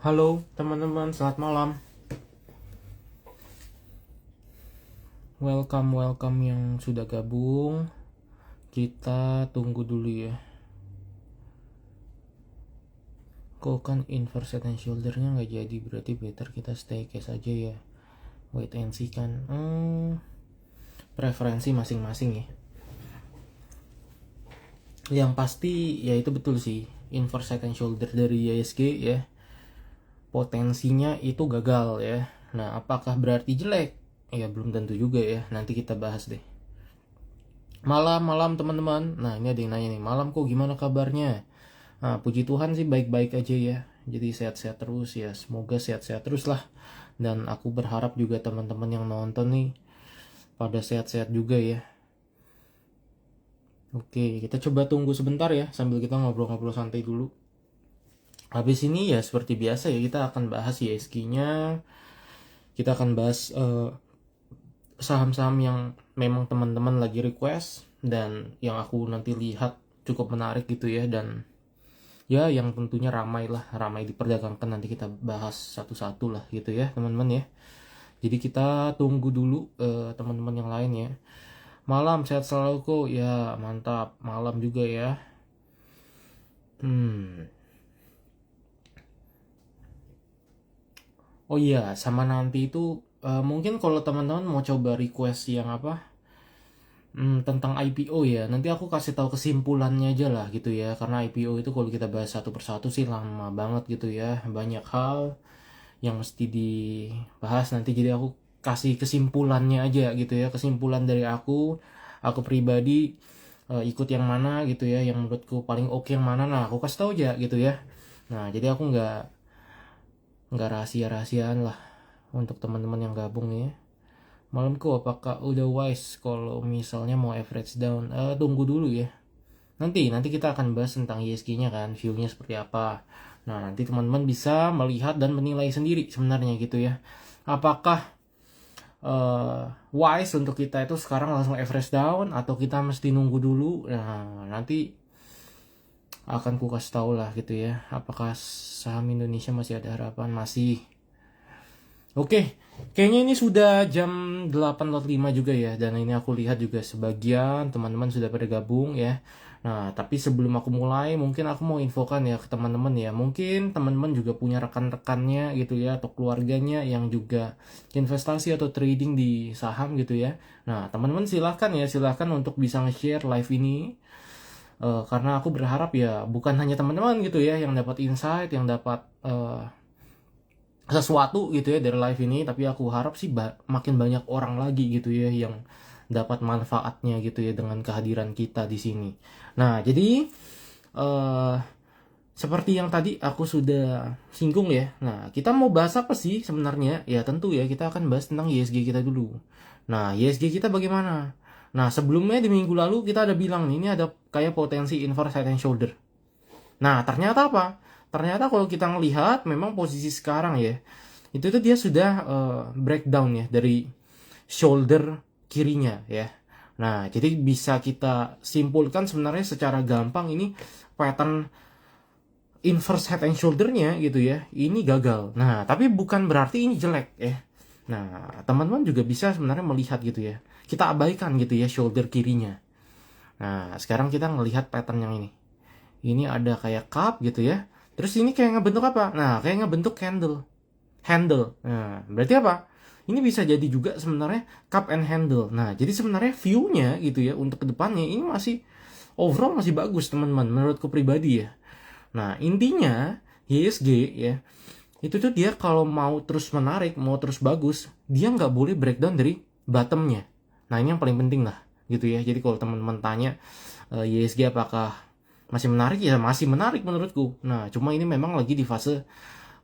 Halo teman-teman, selamat malam. Welcome yang sudah gabung. Kita tunggu dulu ya. Kok kan inverse head and shoulder-nya nggak jadi, berarti better kita stay case aja ya. Wait and see kan. Preferensi masing-masing ya. Yang pasti ya itu betul sih. Inverse head and shoulder dari ISG ya. Potensinya itu gagal ya. Nah, apakah berarti jelek? Ya belum tentu juga ya. Nanti kita bahas deh. Malam teman-teman. Nah, ini ada yang nanya nih, malam kok gimana kabarnya? Nah, puji Tuhan sih baik-baik aja ya. Jadi sehat-sehat terus ya. Semoga sehat-sehat terus lah. Dan aku berharap juga teman-teman yang nonton nih pada sehat-sehat juga ya. Oke, kita coba tunggu sebentar ya sambil kita ngobrol-ngobrol santai dulu. Habis ini ya seperti biasa ya, kita akan bahas ISG-nya. Kita akan bahas saham-saham yang memang teman-teman lagi request dan yang aku nanti lihat cukup menarik gitu ya, dan ya yang tentunya ramai diperdagangkan. Nanti kita bahas satu-satu lah gitu ya teman-teman ya. Jadi kita tunggu dulu teman-teman yang lain ya. Malam sehat selalu kok ya, mantap. Malam juga ya. Oh iya, sama nanti itu mungkin kalau teman-teman mau coba request yang apa tentang IPO ya, nanti aku kasih tahu kesimpulannya aja lah gitu ya, karena IPO itu kalau kita bahas satu persatu sih lama banget gitu ya, banyak hal yang mesti dibahas nanti. Jadi aku kasih kesimpulannya aja gitu ya, kesimpulan dari aku pribadi ikut yang mana gitu ya, yang menurutku paling oke yang mana, nah aku kasih tahu aja gitu ya. Nah jadi aku nggak rahasia-rahasiaan lah untuk teman-teman yang gabung ya. Malamku apakah udah wise kalau misalnya mau average down? Tunggu dulu ya. Nanti kita akan bahas tentang ISG-nya kan, view-nya seperti apa. Nah, nanti teman-teman bisa melihat dan menilai sendiri sebenarnya gitu ya. Apakah wise untuk kita itu sekarang langsung average down atau kita mesti nunggu dulu? Nah, nanti akan ku kasih tahu lah gitu ya. Apakah saham Indonesia masih ada harapan? Masih. Oke, kayaknya ini sudah jam 8.05 juga ya, dan ini aku lihat juga sebagian teman-teman sudah pada gabung ya. Nah, tapi sebelum aku mulai, mungkin aku mau infokan ya ke teman-teman ya. Mungkin teman-teman juga punya rekan-rekannya gitu ya, atau keluarganya yang juga investasi atau trading di saham gitu ya. Nah, teman-teman silahkan untuk bisa nge-share live ini. Karena aku berharap ya bukan hanya teman-teman gitu ya yang dapat insight, yang dapat sesuatu gitu ya dari live ini, tapi aku harap sih makin banyak orang lagi gitu ya yang dapat manfaatnya gitu ya dengan kehadiran kita di sini. Nah, jadi seperti yang tadi aku sudah singgung ya. Nah, kita mau bahas apa sih sebenarnya? Ya tentu ya kita akan bahas tentang ISG kita dulu. Nah, ISG kita bagaimana? Nah, sebelumnya di minggu lalu kita ada bilang nih, ini ada kayak potensi inverse head and shoulder. Nah, ternyata apa? Ternyata kalau kita ngelihat memang posisi sekarang ya, itu tuh dia sudah breakdown ya dari shoulder kirinya ya. Nah, jadi bisa kita simpulkan sebenarnya secara gampang ini pattern inverse head and shoulder-nya gitu ya, ini gagal. Nah, tapi bukan berarti ini jelek ya. Nah, teman-teman juga bisa sebenarnya melihat gitu ya. Kita abaikan gitu ya shoulder kirinya. Nah, sekarang kita ngelihat pattern yang ini. Ini ada kayak cup gitu ya. Terus ini kayak ngebentuk apa? Nah, kayak ngebentuk handle. Nah, berarti apa? Ini bisa jadi juga sebenarnya cup and handle. Nah, jadi sebenarnya view-nya gitu ya untuk kedepannya ini masih overall masih bagus teman-teman menurutku pribadi ya. Nah, intinya ISG ya, itu tuh dia kalau mau terus menarik, mau terus bagus, dia nggak boleh breakdown dari bottomnya. Nah, ini yang paling penting lah gitu ya. Jadi kalau teman-teman tanya ISG apakah masih menarik, ya masih menarik menurutku. Nah, cuma ini memang lagi di fase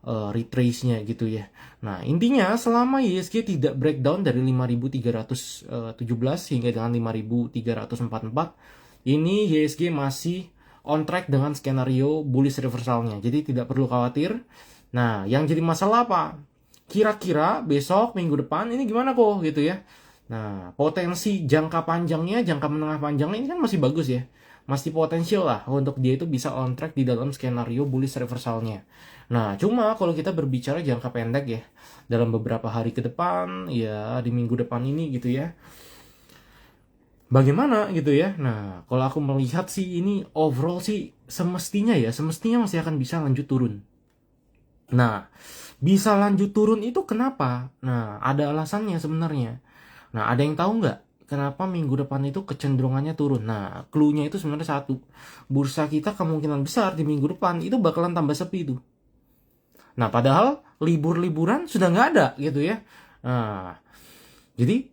retrace-nya gitu ya. Nah, intinya selama ISG tidak breakdown dari 5.317 hingga dengan 5.344, ini ISG masih on track dengan skenario bullish reversalnya. Jadi tidak perlu khawatir. Nah, yang jadi masalah apa? Kira-kira besok, minggu depan ini gimana kok gitu ya. Nah, potensi jangka panjangnya, jangka menengah panjangnya ini kan masih bagus ya. masih potensial lah untuk dia itu bisa on track di dalam skenario bullish reversalnya. Nah, cuma kalau kita berbicara jangka pendek ya, dalam beberapa hari ke depan, ya di minggu depan ini gitu ya, bagaimana gitu ya. Nah, kalau aku melihat sih ini overall sih semestinya masih akan bisa lanjut turun. Nah, bisa lanjut turun itu kenapa? Nah, ada alasannya sebenarnya. Nah, ada yang tahu nggak kenapa minggu depan itu kecenderungannya turun? Nah, clue-nya itu sebenarnya satu. Bursa kita kemungkinan besar di minggu depan itu bakalan tambah sepi tuh. Nah, padahal libur-liburan sudah nggak ada gitu ya. Nah, jadi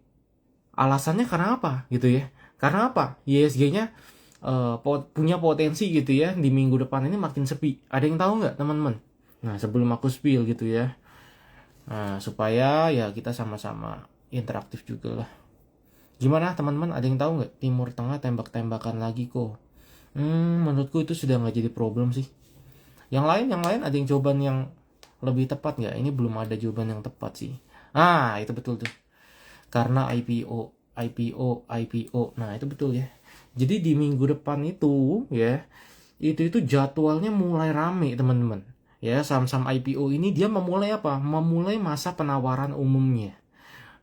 alasannya karena apa gitu ya? Karena apa? ISG-nya punya potensi gitu ya di minggu depan ini makin sepi. Ada yang tahu nggak teman-teman? Nah, sebelum aku spill gitu ya. Nah, supaya ya kita sama-sama interaktif juga lah. Gimana teman-teman, ada yang tahu nggak? Timur Tengah tembak-tembakan lagi kok. Menurutku itu sudah nggak jadi problem sih. Yang lain ada yang jawaban yang lebih tepat nggak? Ini belum ada jawaban yang tepat sih. Ah, itu betul tuh. Karena IPO. Nah, itu betul ya. Jadi di minggu depan itu ya, itu jadwalnya mulai rame teman-teman. Ya, saham-saham IPO ini dia memulai apa? Memulai masa penawaran umumnya.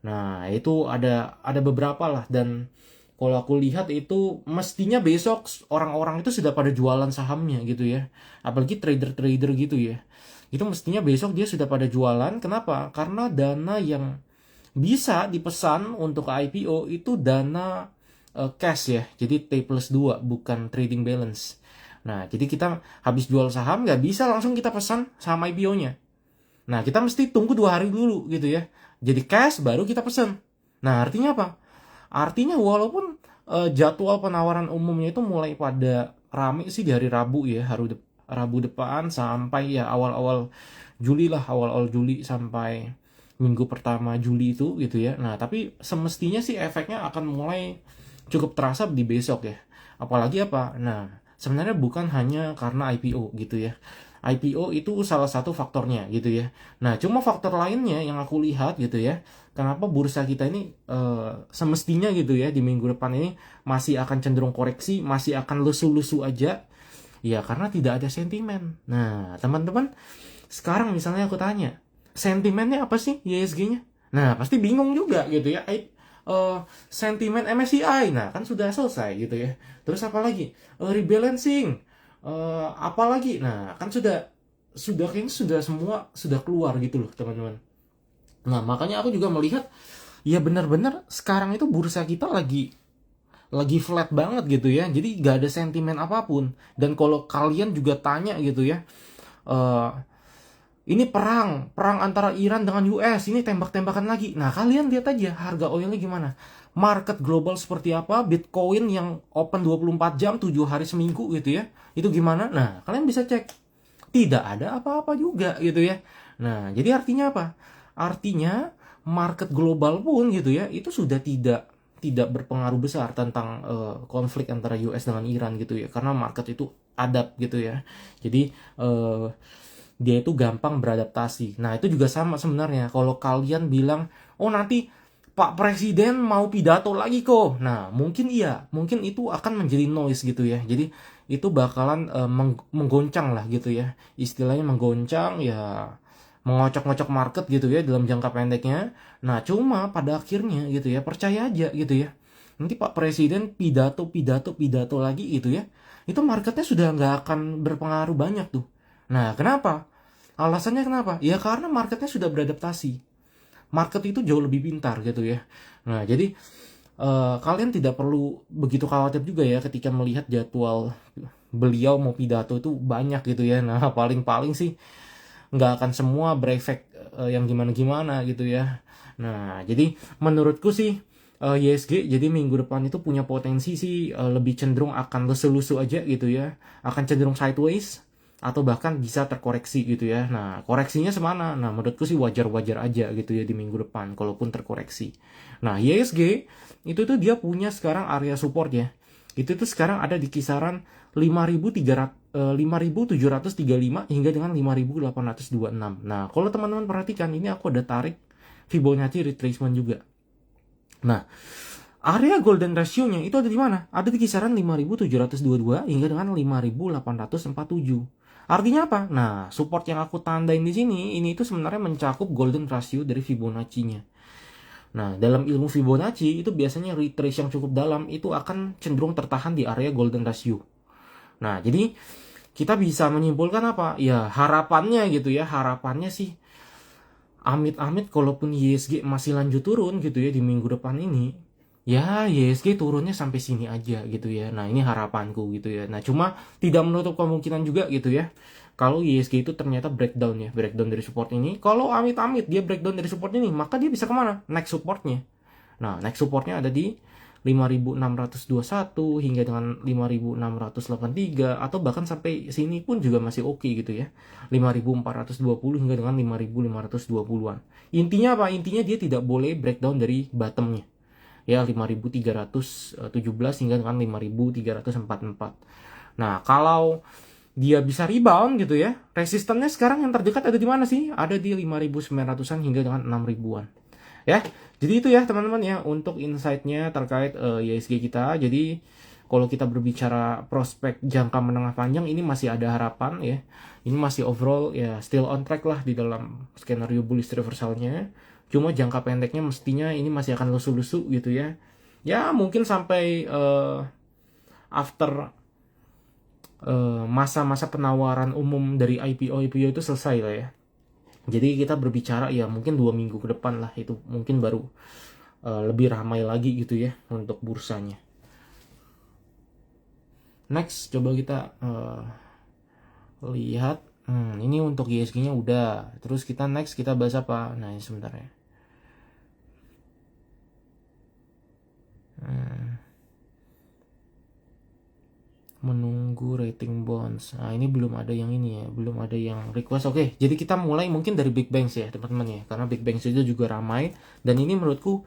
Nah, itu ada beberapa lah, dan kalau aku lihat itu mestinya besok orang-orang itu sudah pada jualan sahamnya gitu ya. Apalagi trader-trader gitu ya. Itu mestinya besok dia sudah pada jualan. Kenapa? Karena dana yang bisa dipesan untuk IPO itu dana cash ya. Jadi T+2 bukan trading balance. Nah, jadi kita habis jual saham nggak bisa langsung kita pesan saham IPO-nya. Nah, kita mesti tunggu 2 hari dulu gitu ya. Jadi cash baru kita pesan. Nah, artinya apa? Artinya walaupun jadwal penawaran umumnya itu mulai pada rame sih di hari Rabu ya, Rabu depan sampai ya awal-awal Juli lah, awal-awal Juli sampai minggu pertama Juli itu gitu ya. Nah, tapi semestinya sih efeknya akan mulai cukup terasa di besok ya. Apalagi apa? Nah, sebenarnya bukan hanya karena IPO gitu ya. IPO itu salah satu faktornya gitu ya. Nah, cuma faktor lainnya yang aku lihat gitu ya, kenapa bursa kita ini semestinya gitu ya di minggu depan ini masih akan cenderung koreksi, masih akan lusu-lusu aja, ya karena tidak ada sentimen. Nah, teman-teman, sekarang misalnya aku tanya, sentimennya apa sih ISG-nya? Nah, pasti bingung juga gitu ya. Sentimen MSCI, nah kan sudah selesai gitu ya. Terus apa lagi? Rebalancing, apa lagi? Nah, kan sudah kayaknya sudah semua sudah keluar gitu loh, teman-teman. Nah, makanya aku juga melihat ya benar-benar sekarang itu bursa kita lagi flat banget gitu ya. Jadi gak ada sentimen apapun. Dan kalau kalian juga tanya gitu ya, eh ini perang antara Iran dengan US, ini tembak-tembakan lagi. Nah, kalian lihat aja harga oilnya gimana. Market global seperti apa, Bitcoin yang open 24 jam, 7 hari seminggu gitu ya. Itu gimana? Nah, kalian bisa cek. Tidak ada apa-apa juga gitu ya. Nah, jadi artinya apa? Artinya market global pun gitu ya, itu sudah tidak berpengaruh besar tentang konflik antara US dengan Iran gitu ya. Karena market itu adapt gitu ya. Jadi dia itu gampang beradaptasi. Nah, itu juga sama sebenarnya. Kalau kalian bilang, oh nanti Pak Presiden mau pidato lagi kok. Nah, mungkin iya. Mungkin itu akan menjadi noise gitu ya. Jadi, itu bakalan menggoncang lah gitu ya. Istilahnya menggoncang ya, mengocok-ngocok market gitu ya dalam jangka pendeknya. Nah, cuma pada akhirnya gitu ya, percaya aja gitu ya. Nanti Pak Presiden pidato lagi gitu ya. Itu marketnya sudah nggak akan berpengaruh banyak tuh. Nah, kenapa? Alasannya kenapa? Ya karena marketnya sudah beradaptasi. Market itu jauh lebih pintar gitu ya. Nah, jadi kalian tidak perlu begitu khawatir juga ya ketika melihat jadwal beliau mau pidato itu banyak gitu ya. Nah, paling-paling sih nggak akan semua berefek yang gimana-gimana gitu ya. Nah, jadi menurutku sih ISG jadi minggu depan itu punya potensi sih lebih cenderung akan lesu-lesu aja gitu ya. Akan cenderung sideways atau bahkan bisa terkoreksi gitu ya. Nah, koreksinya semana? Nah, menurutku sih wajar-wajar aja gitu ya di minggu depan kalaupun terkoreksi. Nah, ISG itu tuh dia punya sekarang area support ya. Itu tuh sekarang ada di kisaran 5.735 hingga dengan 5.826. Nah, kalau teman-teman perhatikan ini aku ada tarik Fibonacci retracement juga. Nah, area golden ratio-nya itu ada di mana? Ada di kisaran 5.722 hingga dengan 5.847. Artinya apa? Nah, support yang aku tandain di sini ini itu sebenarnya mencakup golden ratio dari Fibonacci-nya. Nah, dalam ilmu Fibonacci itu biasanya retrace yang cukup dalam itu akan cenderung tertahan di area golden ratio. Nah, jadi kita bisa menyimpulkan apa? Ya, harapannya gitu ya. Harapannya sih amit-amit kalaupun ISG masih lanjut turun gitu ya di minggu depan ini, ya ISG turunnya sampai sini aja gitu ya. Nah, ini harapanku gitu ya. Nah, cuma tidak menutup kemungkinan juga gitu ya. Kalau ISG itu ternyata breakdown ya, breakdown dari support ini. Kalau amit-amit dia breakdown dari support ini, maka dia bisa kemana? Next supportnya. Nah, next supportnya ada di 5.621 hingga dengan 5.683 atau bahkan sampai sini pun juga masih oke gitu ya. 5.420 hingga dengan 5.520-an. Intinya apa? Intinya dia tidak boleh breakdown dari bottomnya. Ya 5.317 hingga dengan 5.344. Nah, kalau dia bisa rebound gitu ya. Resistannya sekarang yang terdekat ada di mana sih? Ada di 5.900-an hingga dengan 6.000-an. Ya, jadi itu ya teman-teman ya untuk insight-nya terkait ISG kita. Jadi kalau kita berbicara prospek jangka menengah panjang ini masih ada harapan ya. Ini masih overall ya still on track lah di dalam skenario bullish reversalnya. Cuma jangka pendeknya mestinya ini masih akan lusu-lusu gitu ya. Ya mungkin sampai after masa-masa penawaran umum dari IPO itu selesai lah ya. Jadi kita berbicara ya mungkin 2 minggu ke depan lah itu mungkin baru lebih ramai lagi gitu ya untuk bursanya. Next coba kita lihat. Ini untuk ISG-nya udah. Terus kita next kita bahas apa? Nah ini sebentar ya. Menunggu rating bonds. Nah ini belum ada yang ini ya, belum ada yang request. Oke, jadi kita mulai mungkin dari big banks ya teman-teman ya, karena big banks itu juga ramai dan ini menurutku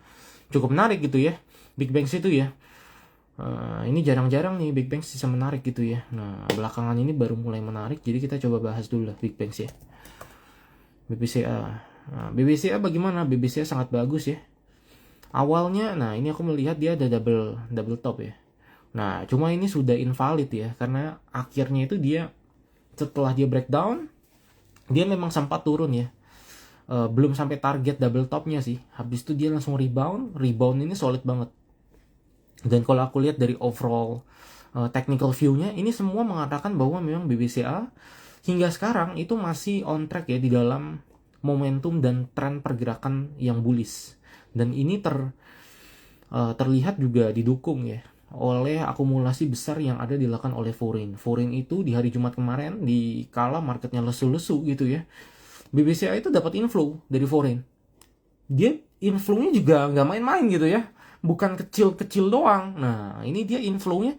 cukup menarik gitu ya. Big banks itu ya, ini jarang-jarang nih big banks bisa menarik gitu ya. Nah belakangan ini baru mulai menarik, jadi kita coba bahas dulu lah big banks ya. BBCA. Nah, BBCA bagaimana? BBCA sangat bagus ya. Awalnya, nah ini aku melihat dia ada double top ya. Nah, cuma ini sudah invalid ya, karena akhirnya itu dia setelah dia breakdown, dia memang sempat turun ya. Belum sampai target double topnya sih. Habis itu dia langsung rebound ini solid banget. Dan kalau aku lihat dari overall technical view-nya, ini semua mengatakan bahwa memang BBCA hingga sekarang itu masih on track ya di dalam momentum dan tren pergerakan yang bullish. Dan ini terlihat juga didukung ya oleh akumulasi besar yang ada dilakukan oleh foreign. Foreign itu di hari Jumat kemarin di kala marketnya lesu-lesu gitu ya. BBCA itu dapat inflow dari foreign. Dia inflow-nya juga nggak main-main gitu ya. Bukan kecil-kecil doang. Nah, ini dia inflow-nya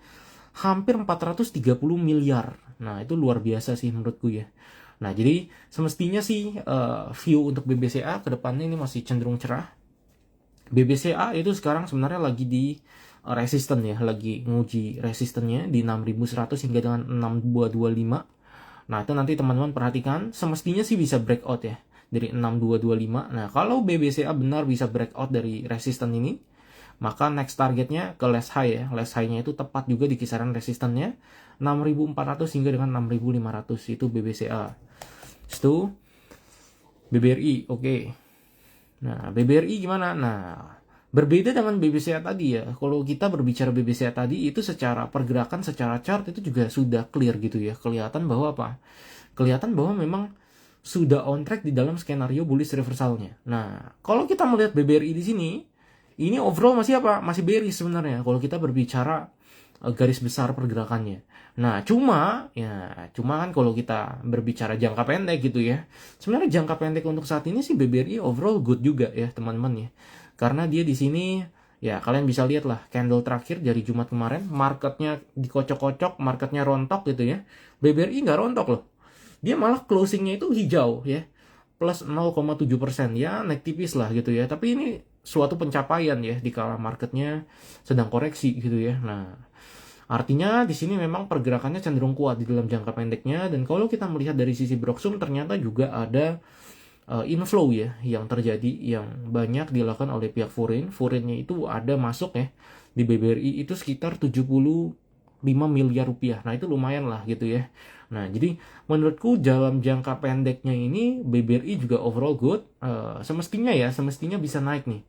hampir 430 miliar. Nah, itu luar biasa sih menurutku ya. Nah, jadi semestinya sih view untuk BBCA ke depannya ini masih cenderung cerah. BBCA itu sekarang sebenarnya lagi di resisten ya, lagi nguji resistennya di 6.100 hingga dengan 6.225. Nah itu nanti teman-teman perhatikan, semestinya sih bisa breakout ya dari 6.225. Nah kalau BBCA benar bisa breakout dari resisten ini, maka next targetnya ke last high ya. Last high-nya itu tepat juga di kisaran resistennya 6.400 hingga dengan 6.500 itu BBCA. Itu BBRI, oke. Nah BBRI gimana? Nah berbeda dengan BBCA tadi ya. Kalau kita berbicara BBCA tadi itu secara pergerakan, secara chart itu juga sudah clear gitu ya. Kelihatan bahwa apa? Kelihatan bahwa memang sudah on track di dalam skenario bullish reversalnya. Nah, kalau kita melihat BBRI di sini, ini overall masih apa? Masih bearish sebenarnya. Kalau kita berbicara garis besar pergerakannya. Nah, cuma kan kalau kita berbicara jangka pendek gitu ya. Sebenarnya jangka pendek untuk saat ini sih BBRI overall good juga ya, teman-teman ya. Karena dia di sini ya kalian bisa lihat lah candle terakhir dari Jumat kemarin marketnya dikocok-kocok, marketnya rontok gitu ya. BBRI nggak rontok loh, dia malah closingnya itu hijau ya, plus 0,7% ya, naik tipis lah gitu ya. Tapi ini suatu pencapaian ya di kala marketnya sedang koreksi gitu ya. Nah artinya di sini memang pergerakannya cenderung kuat di dalam jangka pendeknya. Dan kalau kita melihat dari sisi Broxum ternyata juga ada inflow ya yang terjadi, yang banyak dilakukan oleh pihak foreignnya itu ada masuk ya di BBRI itu sekitar 75 miliar rupiah. Nah itu lumayan lah gitu ya. Nah jadi menurutku dalam jangka pendeknya ini BBRI juga overall good. Semestinya bisa naik nih.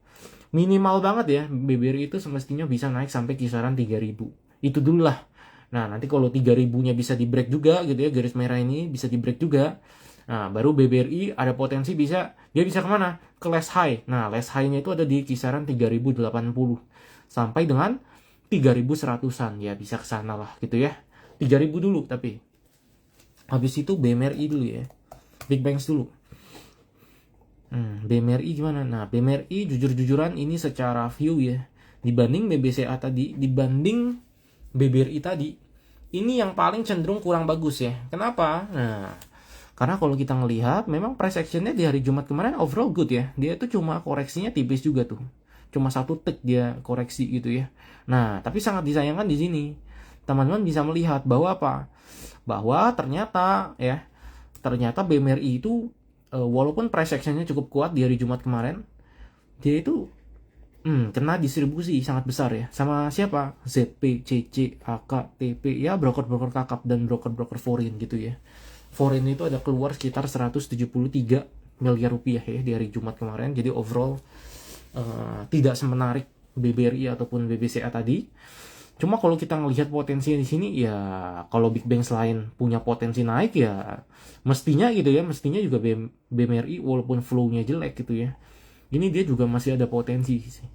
Minimal banget ya BBRI itu semestinya bisa naik sampai kisaran 3.000. Itu dulu lah. Nah nanti kalau 3.000-nya bisa di break juga gitu ya, garis merah ini bisa di break juga. Nah, baru BBRI ada potensi dia bisa kemana? Ke last high. Nah, last high-nya itu ada di kisaran 3.080 sampai dengan 3.100-an. Ya, bisa ke sana lah gitu ya. 3.000 dulu tapi. Habis itu BMRI dulu ya. Big Banks dulu. BMRI gimana? Nah, BMRI jujur-jujuran ini secara view ya. Dibanding BBCA tadi, dibanding BBRI tadi, ini yang paling cenderung kurang bagus ya. Kenapa? Nah, karena kalau kita ngelihat, memang price action-nya di hari Jumat kemarin overall good ya. Dia itu cuma koreksinya tipis juga tuh. Cuma 1 tick dia koreksi gitu ya. Nah, tapi sangat disayangkan di sini. Teman-teman bisa melihat bahwa apa? Bahwa ternyata BMRI itu walaupun price action-nya cukup kuat di hari Jumat kemarin, dia itu kena distribusi sangat besar ya. Sama siapa? ZP, CC, AK, TP, ya broker-broker kakap dan broker-broker foreign gitu ya. Foreign itu ada keluar sekitar 173 miliar rupiah ya di hari Jumat kemarin. Jadi overall tidak semenarik BBRI ataupun BBCA tadi. Cuma kalau kita ngelihat potensinya di sini ya, kalau Big Bang selain punya potensi naik ya mestinya juga BMRI walaupun flow-nya jelek gitu ya. Ini dia juga masih ada potensi sih.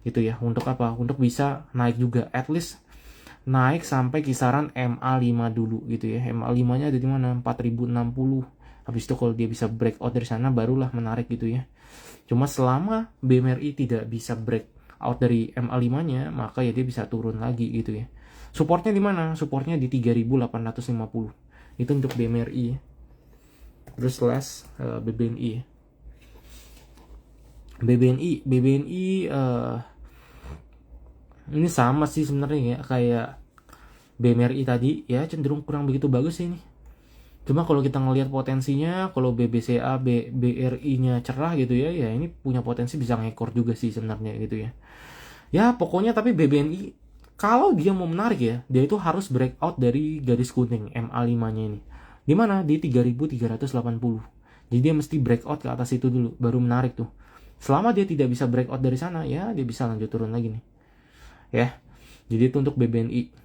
Gitu ya. Untuk apa? Untuk bisa naik juga, at least naik sampai kisaran MA5 dulu gitu ya. MA5-nya ada di mana? 4060. Habis itu kalau dia bisa breakout dari sana barulah menarik gitu ya. Cuma selama BMRI tidak bisa breakout dari MA5-nya, maka ya dia bisa turun lagi gitu ya. Supportnya di mana? Supportnya di 3850. Itu untuk BMRI ya. Terus slash BBNI ya. BBNI ini sama sih sebenarnya ya kayak BMRI tadi ya, cenderung kurang begitu bagus sih ini. Cuma kalau kita ngelihat potensinya, kalau BBCA, BRI-nya cerah gitu ya, ya ini punya potensi bisa ngekor juga sih sebenarnya gitu ya. Ya pokoknya tapi BBNI kalau dia mau menarik ya, dia itu harus breakout dari garis kuning MA5-nya ini. Di mana? Di 3380. Jadi dia mesti breakout ke atas itu dulu baru menarik tuh. Selama dia tidak bisa breakout dari sana, ya dia bisa lanjut turun lagi nih. Ya. Jadi itu untuk BBNI.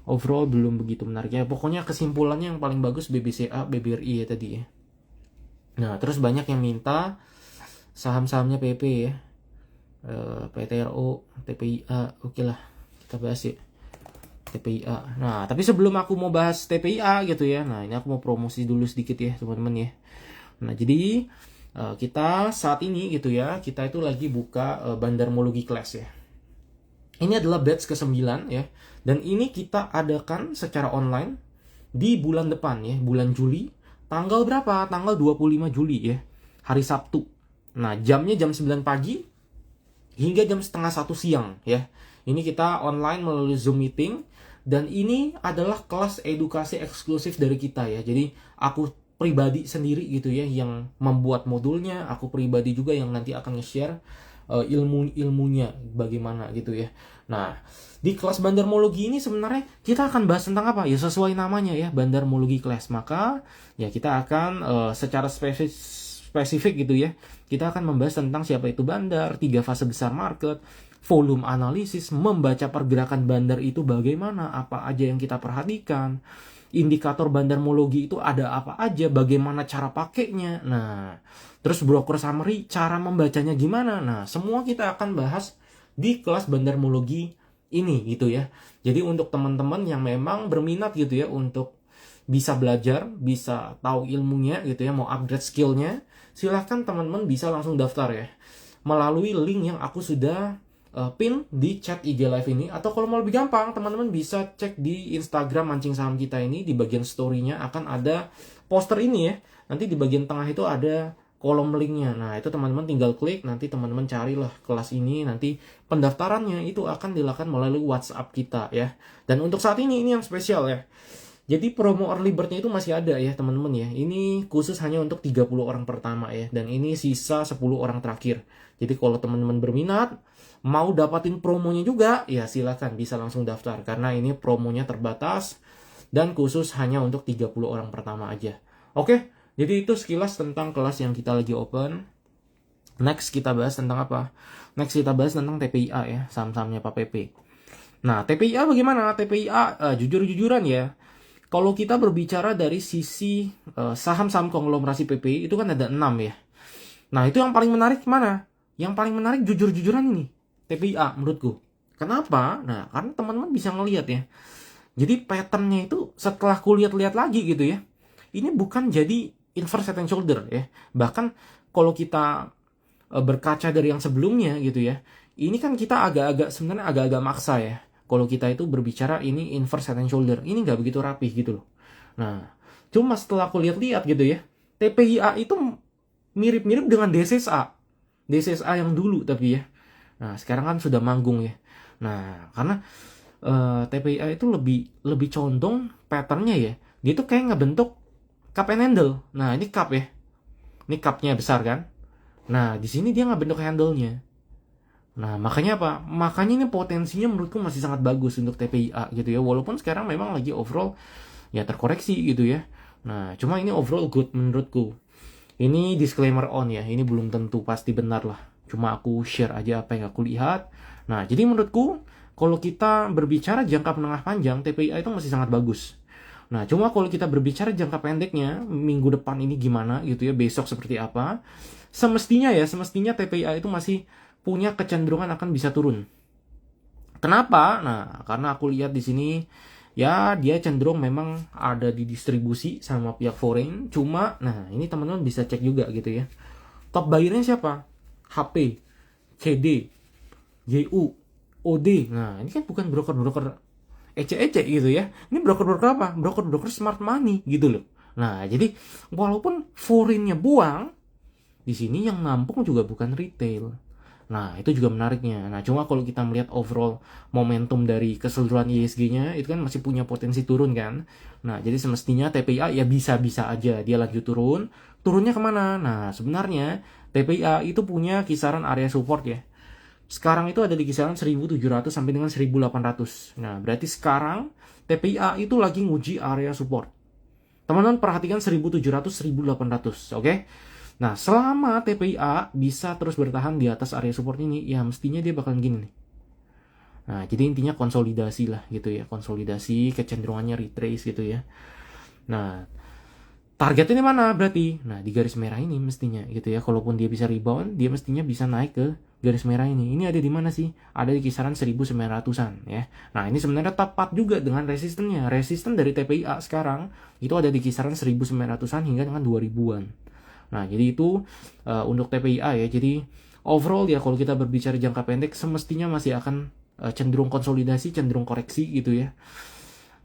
Overall belum begitu menarik ya. Pokoknya kesimpulannya yang paling bagus BBCA, BBRI ya tadi ya. Nah, terus banyak yang minta saham-sahamnya PP ya. PTRO, TPIA, oke lah. Kita bahas ya. TPIA. Nah, tapi sebelum aku mau bahas TPIA gitu ya. Nah, ini aku mau promosi dulu sedikit ya, teman-teman ya. Nah, jadi kita saat ini gitu ya, kita itu lagi buka Bandarmologi Class ya. Ini adalah batch ke-9 ya. Dan ini kita adakan secara online di bulan depan ya, bulan Juli. Tanggal berapa? Tanggal 25 Juli ya. Hari Sabtu. Nah, jamnya jam 9 pagi hingga jam setengah 1 siang ya. Ini kita online melalui Zoom meeting. Dan ini adalah kelas edukasi eksklusif dari kita ya. Jadi aku pribadi sendiri gitu ya yang membuat modulnya, aku pribadi juga yang nanti akan nge-share ilmunya bagaimana gitu ya. Nah, di kelas Bandarmologi ini sebenarnya kita akan bahas tentang apa? Ya sesuai namanya ya, Bandarmologi Class. Maka ya kita akan secara spesifik gitu ya. Kita akan membahas tentang siapa itu bandar, 3 fase besar market, volume analisis, membaca pergerakan bandar itu bagaimana, apa aja yang kita perhatikan, indikator bandarmologi itu ada apa aja, bagaimana cara pakainya. Nah, terus broker summary, cara membacanya gimana. Nah, semua kita akan bahas di kelas bandarmologi ini gitu ya. Jadi untuk teman-teman yang memang berminat gitu ya untuk bisa belajar, bisa tahu ilmunya gitu ya, mau upgrade skillnya, silahkan teman-teman bisa langsung daftar ya melalui link yang aku sudah pin di chat IG live ini. Atau kalau mau lebih gampang, teman-teman bisa cek di Instagram Mancing Saham kita ini. Di bagian story-nya akan ada poster ini ya. Nanti di bagian tengah itu ada kolom linknya. Nah, itu teman-teman tinggal klik, nanti teman-teman carilah kelas ini. Nanti pendaftarannya itu akan dilakukan melalui WhatsApp kita ya. Dan untuk saat ini yang spesial ya. Jadi promo early bird-nya itu masih ada ya teman-teman ya. Ini khusus hanya untuk 30 orang pertama ya. Dan ini sisa 10 orang terakhir. Jadi kalau teman-teman berminat, mau dapatin promonya juga, ya silakan bisa langsung daftar. Karena ini promonya terbatas dan khusus hanya untuk 30 orang pertama aja. Oke, jadi itu sekilas tentang kelas yang kita lagi open. Next kita bahas tentang apa? Next kita bahas tentang TPIA ya, saham-sahamnya Pak PP. Nah, TPIA bagaimana? TPIA jujur-jujuran ya. Kalau kita berbicara dari sisi saham-saham konglomerasi PP itu kan ada 6 ya. Nah, itu yang paling menarik mana? Yang paling menarik jujur-jujuran ini. TPIA menurutku. Kenapa? Nah, karena teman-teman bisa ngelihat ya. Jadi patternnya itu setelah kulihat-lihat lagi gitu ya. Ini bukan jadi inverse head and shoulder ya. Bahkan kalau kita berkaca dari yang sebelumnya gitu ya. Ini kan kita sebenarnya agak-agak maksa ya. Kalau kita itu berbicara ini inverse head and shoulder. Ini nggak begitu rapih gitu loh. Nah, cuma setelah aku lihat-lihat gitu ya. TPIA itu mirip-mirip dengan DSSA. DSSA yang dulu tapi ya. Nah, sekarang kan sudah manggung ya. Nah, karena TPIA itu lebih condong patternnya ya. Dia tuh kayak ngebentuk cup and handle. Nah, ini cup ya. Ini cupnya besar kan. Nah, di sini dia ngebentuk handle-nya. Nah, makanya apa? Makanya ini potensinya menurutku masih sangat bagus untuk TPIA gitu ya. Walaupun sekarang memang lagi overall ya terkoreksi gitu ya. Nah, cuma ini overall good menurutku. Ini disclaimer on ya. Ini belum tentu pasti benar lah. Cuma aku share aja apa yang aku lihat. Nah, jadi menurutku kalau kita berbicara jangka menengah panjang, TPIA itu masih sangat bagus. Nah, cuma kalau kita berbicara jangka pendeknya, minggu depan ini gimana gitu ya, besok seperti apa, semestinya TPIA itu masih punya kecenderungan akan bisa turun. Kenapa? Nah, karena aku lihat di sini ya dia cenderung memang ada di distribusi sama pihak foreign. Cuma, nah ini teman-teman bisa cek juga gitu ya. Top buyer-nya siapa? HP, CD, YU, OD. Nah, ini kan bukan broker-broker ece-ece gitu ya. Ini broker-broker apa? Broker-broker smart money gitu loh. Nah, jadi walaupun foreign-nya buang, di sini yang nampung juga bukan retail. Nah, itu juga menariknya. Nah, cuma kalau kita melihat overall momentum dari keseluruhan ISG-nya, itu kan masih punya potensi turun kan. Nah, jadi semestinya TPIA ya bisa-bisa aja dia lanjut turun. Turunnya kemana? Nah, sebenarnya TPIA itu punya kisaran area support ya. Sekarang itu ada di kisaran 1700 sampai dengan 1800. Nah, berarti sekarang TPIA itu lagi nguji area support. Teman-teman perhatikan 1700 1800, oke? Nah, selama TPIA bisa terus bertahan di atas area support ini, ya mestinya dia bakalan gini nih. Nah, jadi intinya konsolidasi lah gitu ya. Konsolidasi, kecenderungannya retrace gitu ya. Nah, targetnya di mana berarti? Nah, di garis merah ini mestinya gitu ya. Kalaupun dia bisa rebound, dia mestinya bisa naik ke garis merah ini. Ini ada di mana sih? Ada di kisaran 1900-an ya. Nah, ini sebenarnya tepat juga dengan resistennya. Resisten dari TPIA sekarang itu ada di kisaran 1900-an hingga dengan 2000-an. Nah, jadi itu untuk TPIA ya. Jadi overall ya kalau kita berbicara jangka pendek semestinya masih akan cenderung konsolidasi, cenderung koreksi gitu ya.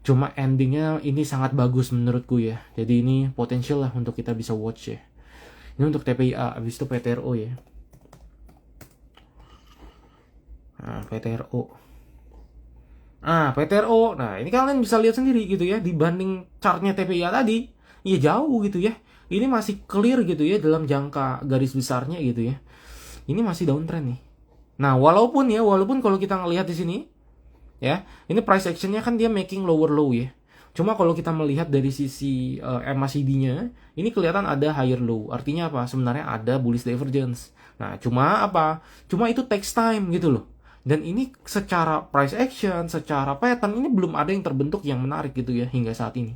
Cuma endingnya ini sangat bagus menurutku ya. Jadi ini potensial lah untuk kita bisa watch ya. Ini untuk TPIA, habis itu PTRO ya. Nah, PTRO. PTRO. Nah, ini kalian bisa lihat sendiri gitu ya. Dibanding chartnya TPIA tadi, ya jauh gitu ya. Ini masih clear gitu ya dalam jangka garis besarnya gitu ya. Ini masih downtrend nih. Nah, walaupun kalau kita ngelihat di sini, ya, ini price actionnya kan dia making lower low ya. Cuma kalau kita melihat dari sisi MACD-nya, ini kelihatan ada higher low. Artinya apa? Sebenarnya ada bullish divergence. Nah, cuma itu takes time gitu loh. Dan ini secara price action, secara pattern ini belum ada yang terbentuk yang menarik gitu ya hingga saat ini.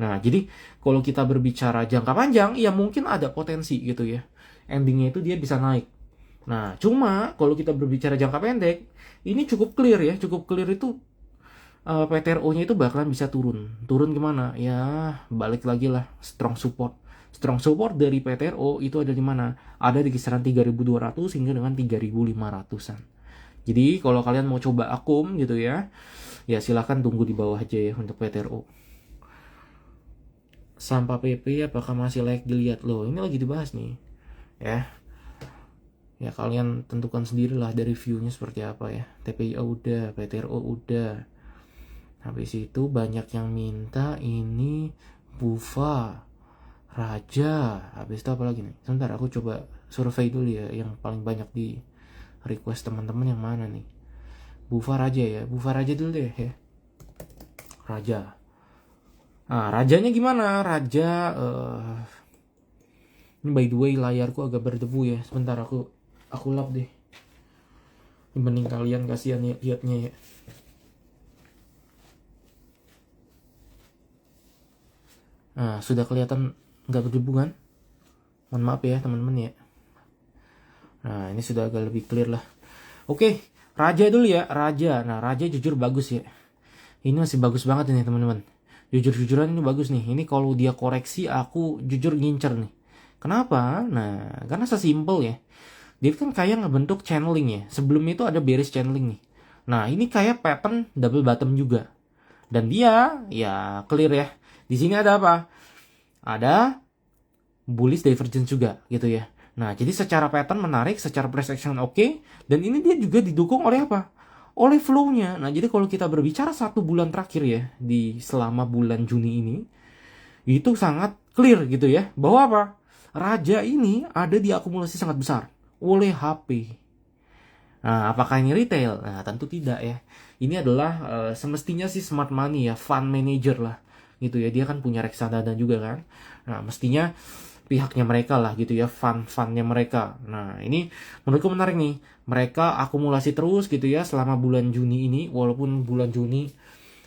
Nah, jadi kalau kita berbicara jangka panjang, ya mungkin ada potensi gitu ya. Endingnya itu dia bisa naik. Nah, cuma kalau kita berbicara jangka pendek, ini cukup clear ya. Cukup clear itu PTRO-nya itu bakalan bisa turun. Turun kemana? Ya, balik lagi lah. Strong support. Strong support dari PTRO itu ada di mana? Ada di kisaran 3200 hingga dengan 3500-an. Jadi kalau kalian mau coba akum gitu ya silahkan tunggu di bawah aja ya untuk PTRO. Sampah PP apakah masih layak dilihat loh? Ini lagi dibahas nih. Ya kalian tentukan sendirilah dari view-nya seperti apa ya. TPIA udah, PTRO udah. Habis itu banyak yang minta ini Bufa, Raja. Habis itu apa lagi nih? Sebentar aku coba survei dulu ya yang paling banyak di request teman-teman yang mana nih. Bufa, Raja ya. Bufa, Raja dulu deh ya. Raja. Nah, rajanya gimana? Raja ini by the way layarku agak berdebu ya. Sebentar aku lap deh. Mending kalian kasihan ya liatnya ya. Nah, sudah kelihatan nggak berdebu kan? Mohon maaf ya teman-teman ya. Nah, ini sudah agak lebih clear lah. Oke, Raja dulu ya, Raja. Nah, Raja jujur bagus ya. Ini masih bagus banget ini teman-teman. Jujur-jujuran ini bagus nih. Ini kalau dia koreksi aku jujur ngincer nih. Kenapa? Nah, karena sesimpel ya. Dia kan kayak ngebentuk channeling ya. Sebelum itu ada bearish channeling nih. Nah, ini kayak pattern double bottom juga. Dan dia ya clear ya. Di sini ada apa? Ada bullish divergence juga gitu ya. Nah, jadi secara pattern menarik, secara price action oke, dan ini dia juga didukung oleh apa? Oleh flow-nya. Nah, jadi kalau kita berbicara 1 bulan terakhir ya, di selama bulan Juni ini, itu sangat clear gitu ya, bahwa apa? Raja ini ada di akumulasi sangat besar oleh HP. Nah, apakah ini retail? Nah, tentu tidak ya. Ini adalah semestinya sih smart money ya, fund manager lah gitu ya. Dia kan punya reksadana juga kan. Nah, mestinya pihaknya mereka lah gitu ya, fund-fundnya mereka. Nah, ini menurutku menarik nih. Mereka akumulasi terus gitu ya selama bulan Juni ini, walaupun bulan Juni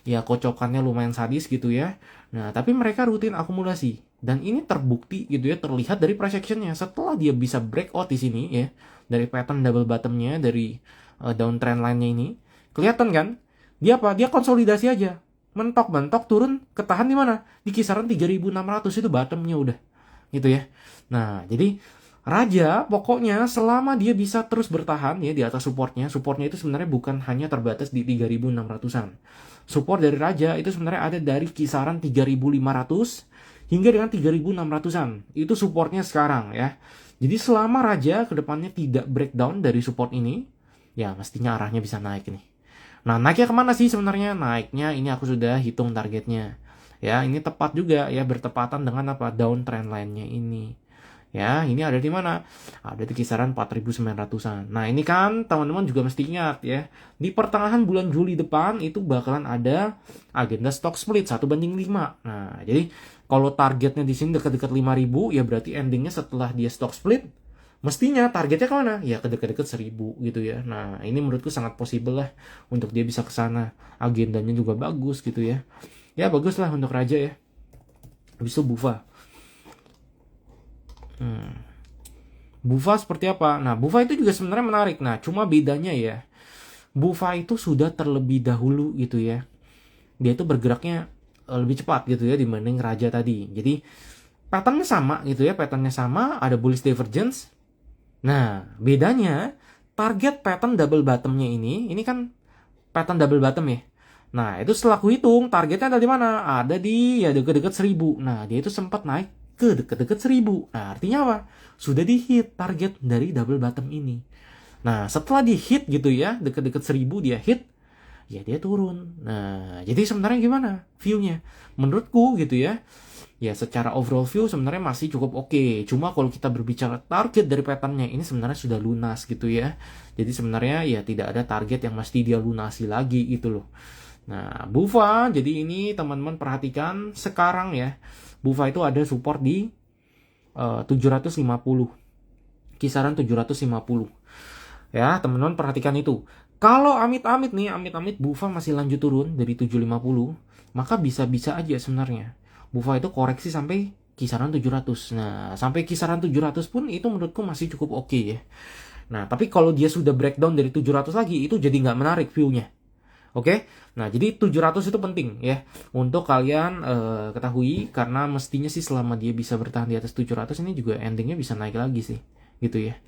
ya kocokannya lumayan sadis gitu ya. Nah, tapi mereka rutin akumulasi. Dan ini terbukti gitu ya, terlihat dari price action-nya. Setelah dia bisa breakout di sini ya, dari pattern double bottom-nya, dari downtrend line-nya ini, kelihatan kan? Dia apa? Dia konsolidasi aja. Mentok-mentok turun, ketahan di mana? Di kisaran 3.600 itu bottom-nya udah. Gitu ya. Nah, jadi Raja pokoknya selama dia bisa terus bertahan ya di atas supportnya itu sebenarnya bukan hanya terbatas di 3.600-an. Support dari Raja itu sebenarnya ada dari kisaran 3.500 hingga dengan 3.600-an. Itu supportnya sekarang ya. Jadi selama Raja kedepannya tidak breakdown dari support ini, ya mestinya arahnya bisa naik nih. Nah, naiknya kemana sih sebenarnya? Naiknya ini aku sudah hitung targetnya. Ya, ini tepat juga ya, bertepatan dengan apa? Downtrend line-nya ini. Ya, ini ada di mana? Ada di kisaran 4.900-an. Nah, ini kan teman-teman juga mesti ingat ya. Di pertengahan bulan Juli depan itu bakalan ada agenda stock split 1:5. Nah, jadi kalau targetnya di sini dekat-dekat 5.000, ya berarti endingnya setelah dia stock split, mestinya targetnya ke mana? Ya ke dekat-dekat 1.000 gitu ya. Nah, ini menurutku sangat possible lah untuk dia bisa ke sana. Agendanya juga bagus gitu ya. Ya, bagus lah untuk Raja ya. Habis itu Bufa. Bufa seperti apa? Nah, Bufa itu juga sebenarnya menarik. Nah, cuma bedanya ya, Bufa itu sudah terlebih dahulu gitu ya. Dia itu bergeraknya lebih cepat gitu ya dibanding Raja tadi. Jadi patternnya sama gitu ya, patternnya sama, ada bullish divergence. Nah, bedanya target pattern double bottomnya ini kan pattern double bottom ya. Nah, itu setelah aku hitung targetnya ada di mana? Ada di ya dekat-dekat 1.000. Nah, dia itu sempat naik ke dekat-dekat 1.000. Nah, artinya apa? Sudah di hit target dari double bottom ini. Nah, setelah di hit gitu ya, dekat-dekat 1.000 dia hit, ya dia turun. Nah, jadi sebenarnya gimana view-nya? Menurutku gitu ya, ya secara overall view sebenarnya masih cukup oke. Cuma kalau kita berbicara target dari pattern-nya ini sebenarnya sudah lunas gitu ya. Jadi sebenarnya ya tidak ada target yang mesti dia lunasi lagi gitu loh. Nah, Bufa, jadi ini teman-teman perhatikan sekarang ya. Bufa itu ada support di 750. Kisaran 750. Ya, teman-teman perhatikan itu. Kalau amit-amit nih, amit-amit Bufa masih lanjut turun dari 750, maka bisa-bisa aja sebenarnya. Bufa itu koreksi sampai kisaran 700. Nah, sampai kisaran 700 pun itu menurutku masih cukup oke ya. Nah, tapi kalau dia sudah breakdown dari 700 lagi, itu jadi nggak menarik view-nya. Oke, nah jadi 700 itu penting ya untuk kalian ketahui, karena mestinya sih selama dia bisa bertahan di atas 700 ini juga endingnya bisa naik lagi sih gitu ya.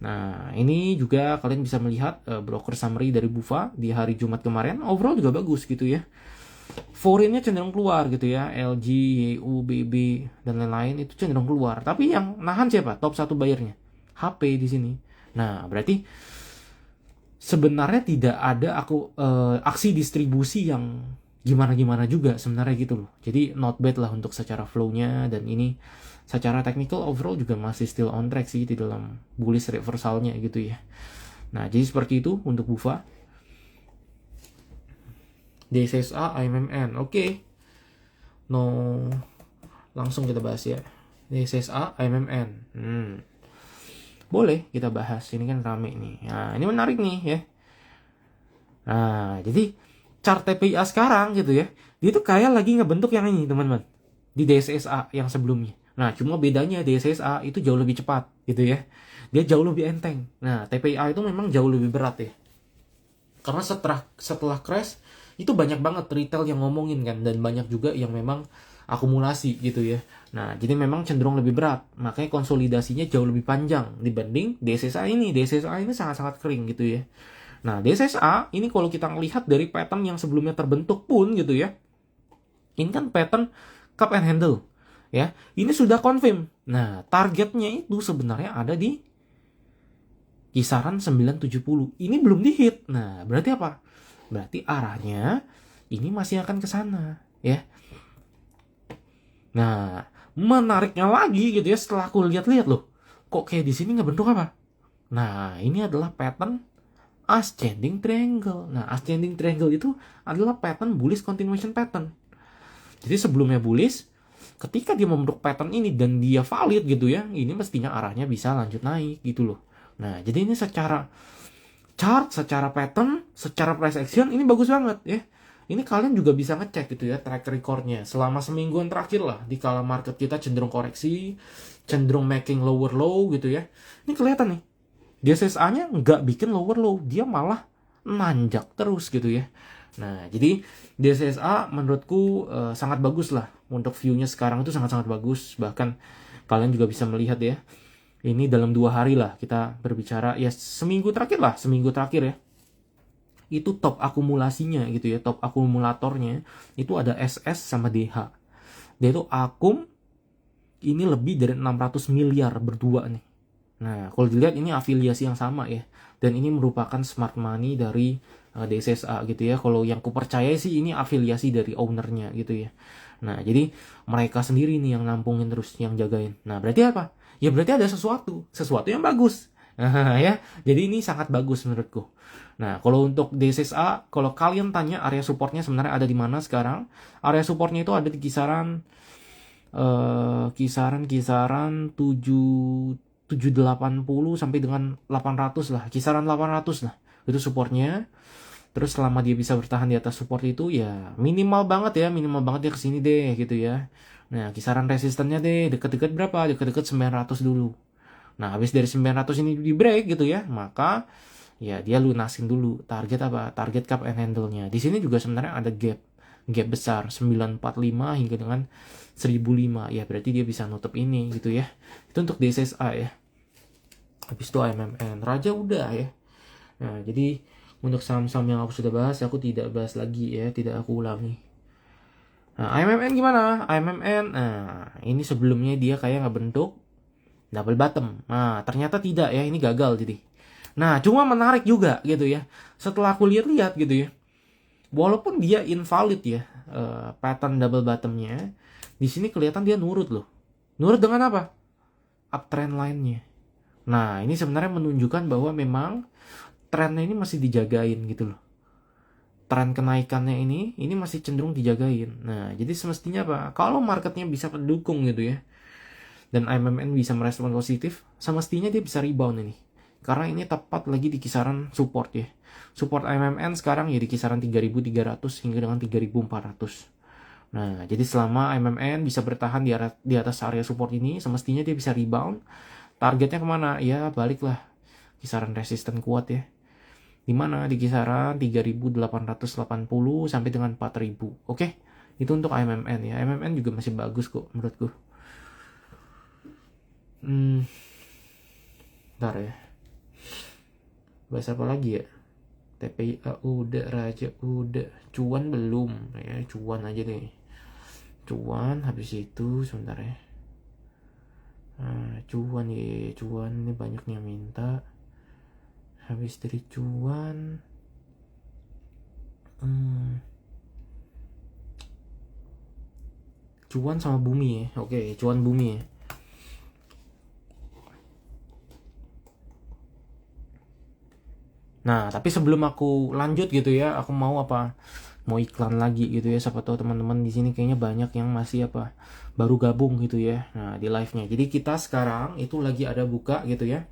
Nah, ini juga kalian bisa melihat broker summary dari Bufa di hari Jumat kemarin, overall juga bagus gitu ya. Foreign-nya cenderung keluar gitu ya, LG, YU, BB dan lain-lain itu cenderung keluar. Tapi yang nahan siapa? Top 1 bayarnya HP di sini. Nah, berarti sebenarnya tidak ada aksi distribusi yang gimana-gimana juga sebenarnya gitu loh. Jadi not bad lah untuk secara flow-nya, dan ini secara technical overall juga masih still on track sih di dalam bullish reversalnya gitu ya. Nah, jadi seperti itu untuk BUFA. DSSA, AMMN. Oke. No, langsung kita bahas ya. DSSA, AMMN. Boleh kita bahas. Ini kan rame nih. Nah, ini menarik nih ya. Nah, jadi chart TPIA sekarang gitu ya, dia tuh kayak lagi ngebentuk yang ini teman-teman, di DSSA yang sebelumnya. Nah, cuma bedanya DSSA itu jauh lebih cepat gitu ya, dia jauh lebih enteng. Nah, TPIA itu memang jauh lebih berat ya, karena setelah crash itu banyak banget retail yang ngomongin kan, dan banyak juga yang memang akumulasi gitu ya. Nah, jadi memang cenderung lebih berat, makanya konsolidasinya jauh lebih panjang dibanding DSSA ini. DSSA ini sangat-sangat kering gitu ya. Nah, DSSA ini kalau kita ngelihat dari pattern yang sebelumnya terbentuk pun gitu ya, ini kan pattern cup and handle ya, ini sudah confirm. Nah, targetnya itu sebenarnya ada di kisaran 970. Ini belum dihit. Nah, berarti apa? Berarti arahnya ini masih akan ke sana ya. Nah, menariknya lagi gitu ya, setelah aku lihat-lihat loh, kok kayak di sini ngebentuk apa? Nah, ini adalah pattern ascending triangle. Nah, ascending triangle itu adalah pattern bullish continuation pattern. Jadi sebelumnya bullish, ketika dia membentuk pattern ini dan dia valid gitu ya, ini mestinya arahnya bisa lanjut naik gitu loh. Nah, jadi ini secara chart, secara pattern, secara price action ini bagus banget ya. Ini kalian juga bisa ngecek gitu ya track recordnya selama semingguan terakhir lah, di kala market kita cenderung koreksi, cenderung making lower low gitu ya. Ini kelihatan nih, DSSA-nya nggak bikin lower low, dia malah nanjak terus gitu ya. Nah, jadi DSSA menurutku sangat bagus lah untuk view-nya sekarang, itu sangat-sangat bagus. Bahkan kalian juga bisa melihat ya, ini dalam 2 hari lah kita berbicara ya, seminggu terakhir ya, itu top akumulasinya gitu ya, top akumulatornya itu ada SS sama DH. Dia itu akum ini lebih dari 600 miliar berdua nih. Nah, kalau dilihat ini afiliasi yang sama ya, dan ini merupakan smart money dari DSSA gitu ya. Kalau yang ku percaya sih ini afiliasi dari ownernya gitu ya. Nah, jadi mereka sendiri nih yang nampungin terus, yang jagain. Nah, berarti apa? Ya berarti ada sesuatu yang bagus. Nah, ya, jadi ini sangat bagus menurutku. Nah, kalau untuk DSSA, kalau kalian tanya area supportnya sebenarnya ada di mana sekarang? Area supportnya itu ada di kisaran kisaran 780 sampai dengan 800 lah, kisaran 800 lah. Itu supportnya. Terus selama dia bisa bertahan di atas support itu ya minimal banget ya ke sini deh gitu ya. Nah, kisaran resistennya deh deket-deket berapa? Deket-deket 900 dulu. Nah, habis dari 900 ini di break gitu ya, maka ya dia lunasin dulu target apa? Target cup and handle-nya. Di sini juga sebenarnya ada gap besar 945 hingga dengan 1005. Ya berarti dia bisa nutup ini gitu ya. Itu untuk DSSA ya. Habis itu AMMN, Raja udah ya. Nah, jadi untuk saham-saham yang aku sudah bahas, aku tidak bahas lagi ya, tidak aku ulangi. Nah, AMMN gimana? AMMN, nah ini sebelumnya dia kayak ngebentuk double bottom. Nah, ternyata tidak ya, ini gagal jadi. Nah, cuma menarik juga gitu ya. Setelah aku lihat-lihat gitu ya, walaupun dia invalid ya, pattern double bottomnya, di sini kelihatan dia nurut loh. Nurut dengan apa? Uptrend line-nya. Nah, ini sebenarnya menunjukkan bahwa memang trennya ini masih dijagain gitu loh. Tren kenaikannya ini masih cenderung dijagain. Nah, jadi semestinya apa? Kalau marketnya bisa mendukung gitu ya, dan AMMN bisa merespon positif, semestinya dia bisa rebound ini. Karena ini tepat lagi di kisaran support ya. Support AMMN sekarang ya di kisaran 3.300 hingga dengan 3.400. Nah, jadi selama AMMN bisa bertahan di atas area support ini, semestinya dia bisa rebound. Targetnya kemana? Ya, baliklah kisaran resisten kuat ya. Di mana? Di kisaran 3.880 sampai dengan 4.000. Oke? Itu untuk AMMN ya. AMMN juga masih bagus kok menurutku. Bentar ya. Bahas apa lagi ya? TPIA udah, Raja udah, cuan belum ya, cuan aja deh. Cuan habis itu sebentar ya. Cuan ya, cuan ini banyak yang minta. Habis dari cuan, Cuan sama bumi ya. Oke, cuan bumi ya. Nah, tapi sebelum aku lanjut gitu ya, aku mau apa? Mau iklan lagi gitu ya. Siapa tahu teman-teman di sini kayaknya banyak yang masih apa? Baru gabung gitu ya. Nah, di live-nya. Jadi kita sekarang itu lagi ada buka gitu ya.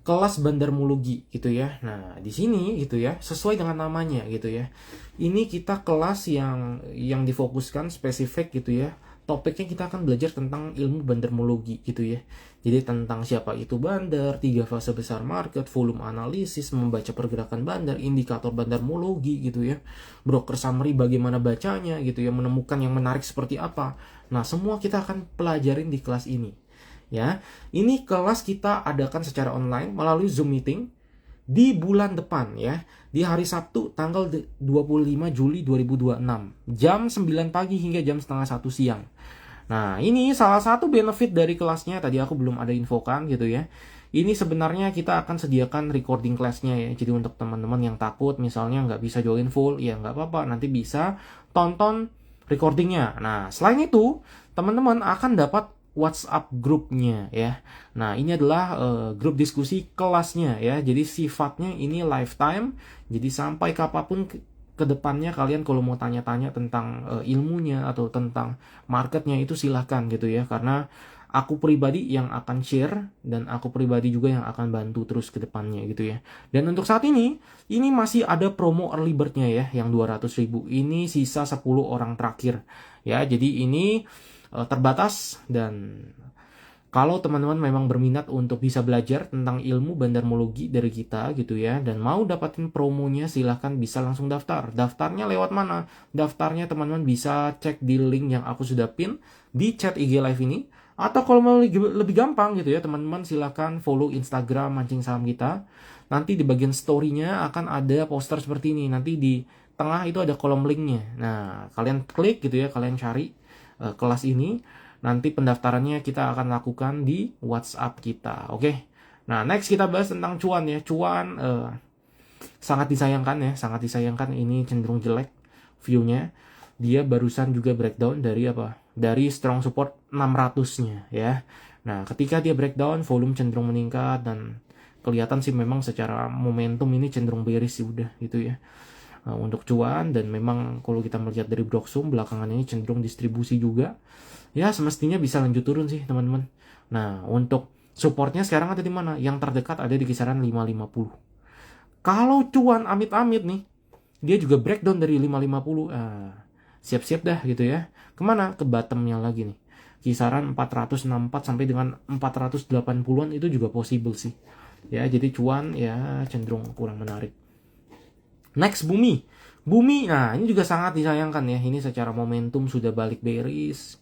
Kelas bandarmologi gitu ya. Nah, di sini gitu ya, sesuai dengan namanya gitu ya. Ini kita kelas yang difokuskan spesifik gitu ya. Topiknya kita akan belajar tentang ilmu bandarmologi gitu ya. Jadi tentang siapa itu bandar, 3 fase besar market, volume analisis, membaca pergerakan bandar, indikator bandarmologi gitu ya. Broker summary bagaimana bacanya gitu ya, menemukan yang menarik seperti apa. Nah, semua kita akan pelajarin di kelas ini. Ya, ini kelas kita adakan secara online melalui Zoom meeting di bulan depan ya, di hari Sabtu tanggal 25 Juli 2026 jam 9 pagi hingga jam setengah 1 siang. Nah, ini salah satu benefit dari kelasnya, tadi aku belum ada infokan gitu ya. Ini sebenarnya kita akan sediakan recording kelasnya ya, jadi untuk teman-teman yang takut misalnya nggak bisa join full, ya nggak apa-apa, nanti bisa tonton recordingnya. Nah, selain itu teman-teman akan dapat WhatsApp grupnya ya. Nah, ini adalah grup diskusi kelasnya ya. Jadi sifatnya ini lifetime. Jadi sampai kapanpun ke depannya kalian kalau mau tanya-tanya tentang ilmunya atau tentang marketnya itu silahkan gitu ya. Karena aku pribadi yang akan share dan aku pribadi juga yang akan bantu terus ke depannya gitu ya. Dan untuk saat ini masih ada promo early bird-nya ya yang 200.000. Ini sisa 10 orang terakhir ya. Jadi ini terbatas, dan kalau teman-teman memang berminat untuk bisa belajar tentang ilmu bandarmologi dari kita gitu ya, dan mau dapatin promonya, silahkan bisa langsung daftar. Daftarnya lewat mana? Daftarnya teman-teman bisa cek di link yang aku sudah pin di chat IG live ini. Atau kalau mau lebih gampang gitu ya, teman-teman silahkan follow Instagram Mancing Saham kita. Nanti di bagian story-nya akan ada poster seperti ini. Nanti di tengah itu ada kolom linknya. Nah, kalian klik gitu ya, kalian cari kelas ini. Nanti pendaftarannya kita akan lakukan di WhatsApp kita. Oke. Nah, next kita bahas tentang cuan ya. Cuan sangat disayangkan ya, sangat disayangkan, ini cenderung jelek view-nya. Dia barusan juga breakdown dari apa? Dari strong support 600-nya ya. Nah, ketika dia breakdown, volume cenderung meningkat dan kelihatan sih memang secara momentum ini cenderung bearish sih udah gitu ya. Untuk cuan, dan memang kalau kita melihat dari Broxum belakangan ini cenderung distribusi juga. Ya, semestinya bisa lanjut turun sih, teman-teman. Nah, untuk supportnya sekarang ada di mana? Yang terdekat ada di kisaran 550. Kalau cuan amit-amit nih, dia juga breakdown dari 550. Siap-siap dah gitu ya. Kemana? Ke bottomnya lagi nih. Kisaran 464 sampai dengan 480-an itu juga possible sih. Ya, jadi cuan ya cenderung kurang menarik. Next, bumi. Bumi, nah ini juga sangat disayangkan ya. Ini secara momentum sudah balik bearish,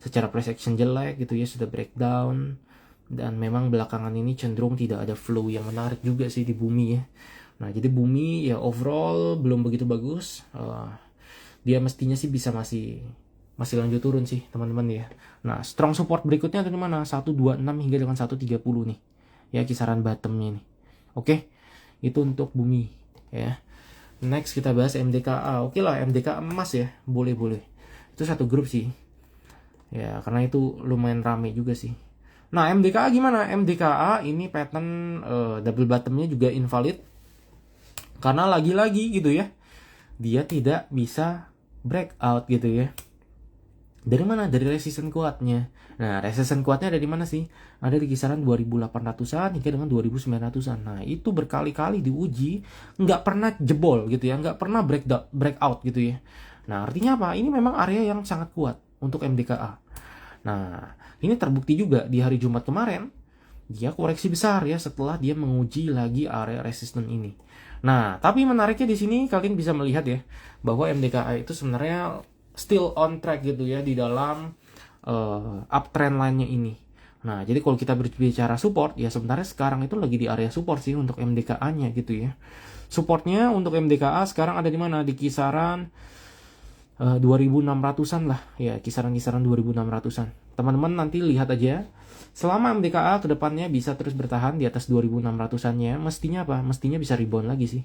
secara price action jelek gitu ya, sudah breakdown. Dan memang belakangan ini cenderung tidak ada flow yang menarik juga sih di bumi ya. Nah, jadi bumi ya overall belum begitu bagus. Dia mestinya sih bisa masih lanjut turun sih, teman-teman ya. Nah, strong support berikutnya ada di mana? 126 hingga dengan 130 nih. Ya, kisaran bottomnya nih. Oke. Itu untuk bumi ya. Next kita bahas MDKA. Oke lah, MDKA emas ya. Boleh-boleh. Itu satu grup sih. Ya, karena itu lumayan rame juga sih. Nah, MDKA gimana? MDKA ini pattern double bottomnya juga invalid. Karena lagi-lagi gitu ya, dia tidak bisa breakout gitu ya. Dari mana? Dari resisten kuatnya. Nah, resisten kuatnya ada di mana sih? Ada di kisaran 2800-an hingga dengan 2900-an. Nah, itu berkali-kali diuji, nggak pernah jebol gitu ya, nggak pernah breakout gitu ya. Nah, artinya apa? Ini memang area yang sangat kuat untuk MDKA. Nah, ini terbukti juga di hari Jumat kemarin, dia koreksi besar ya setelah dia menguji lagi area resisten ini. Nah, tapi menariknya di sini kalian bisa melihat ya, bahwa MDKA itu sebenarnya still on track gitu ya di dalam uptrend line-nya ini. Nah, jadi kalau kita berbicara support, ya sebenarnya sekarang itu lagi di area support sih untuk MDKA-nya gitu ya. Supportnya untuk MDKA sekarang ada di mana? Di kisaran 2600-an lah ya, kisaran-kisaran 2600-an. Teman-teman nanti lihat aja, selama MDKA kedepannya bisa terus bertahan di atas 2600-annya, mestinya apa? Mestinya bisa rebound lagi sih.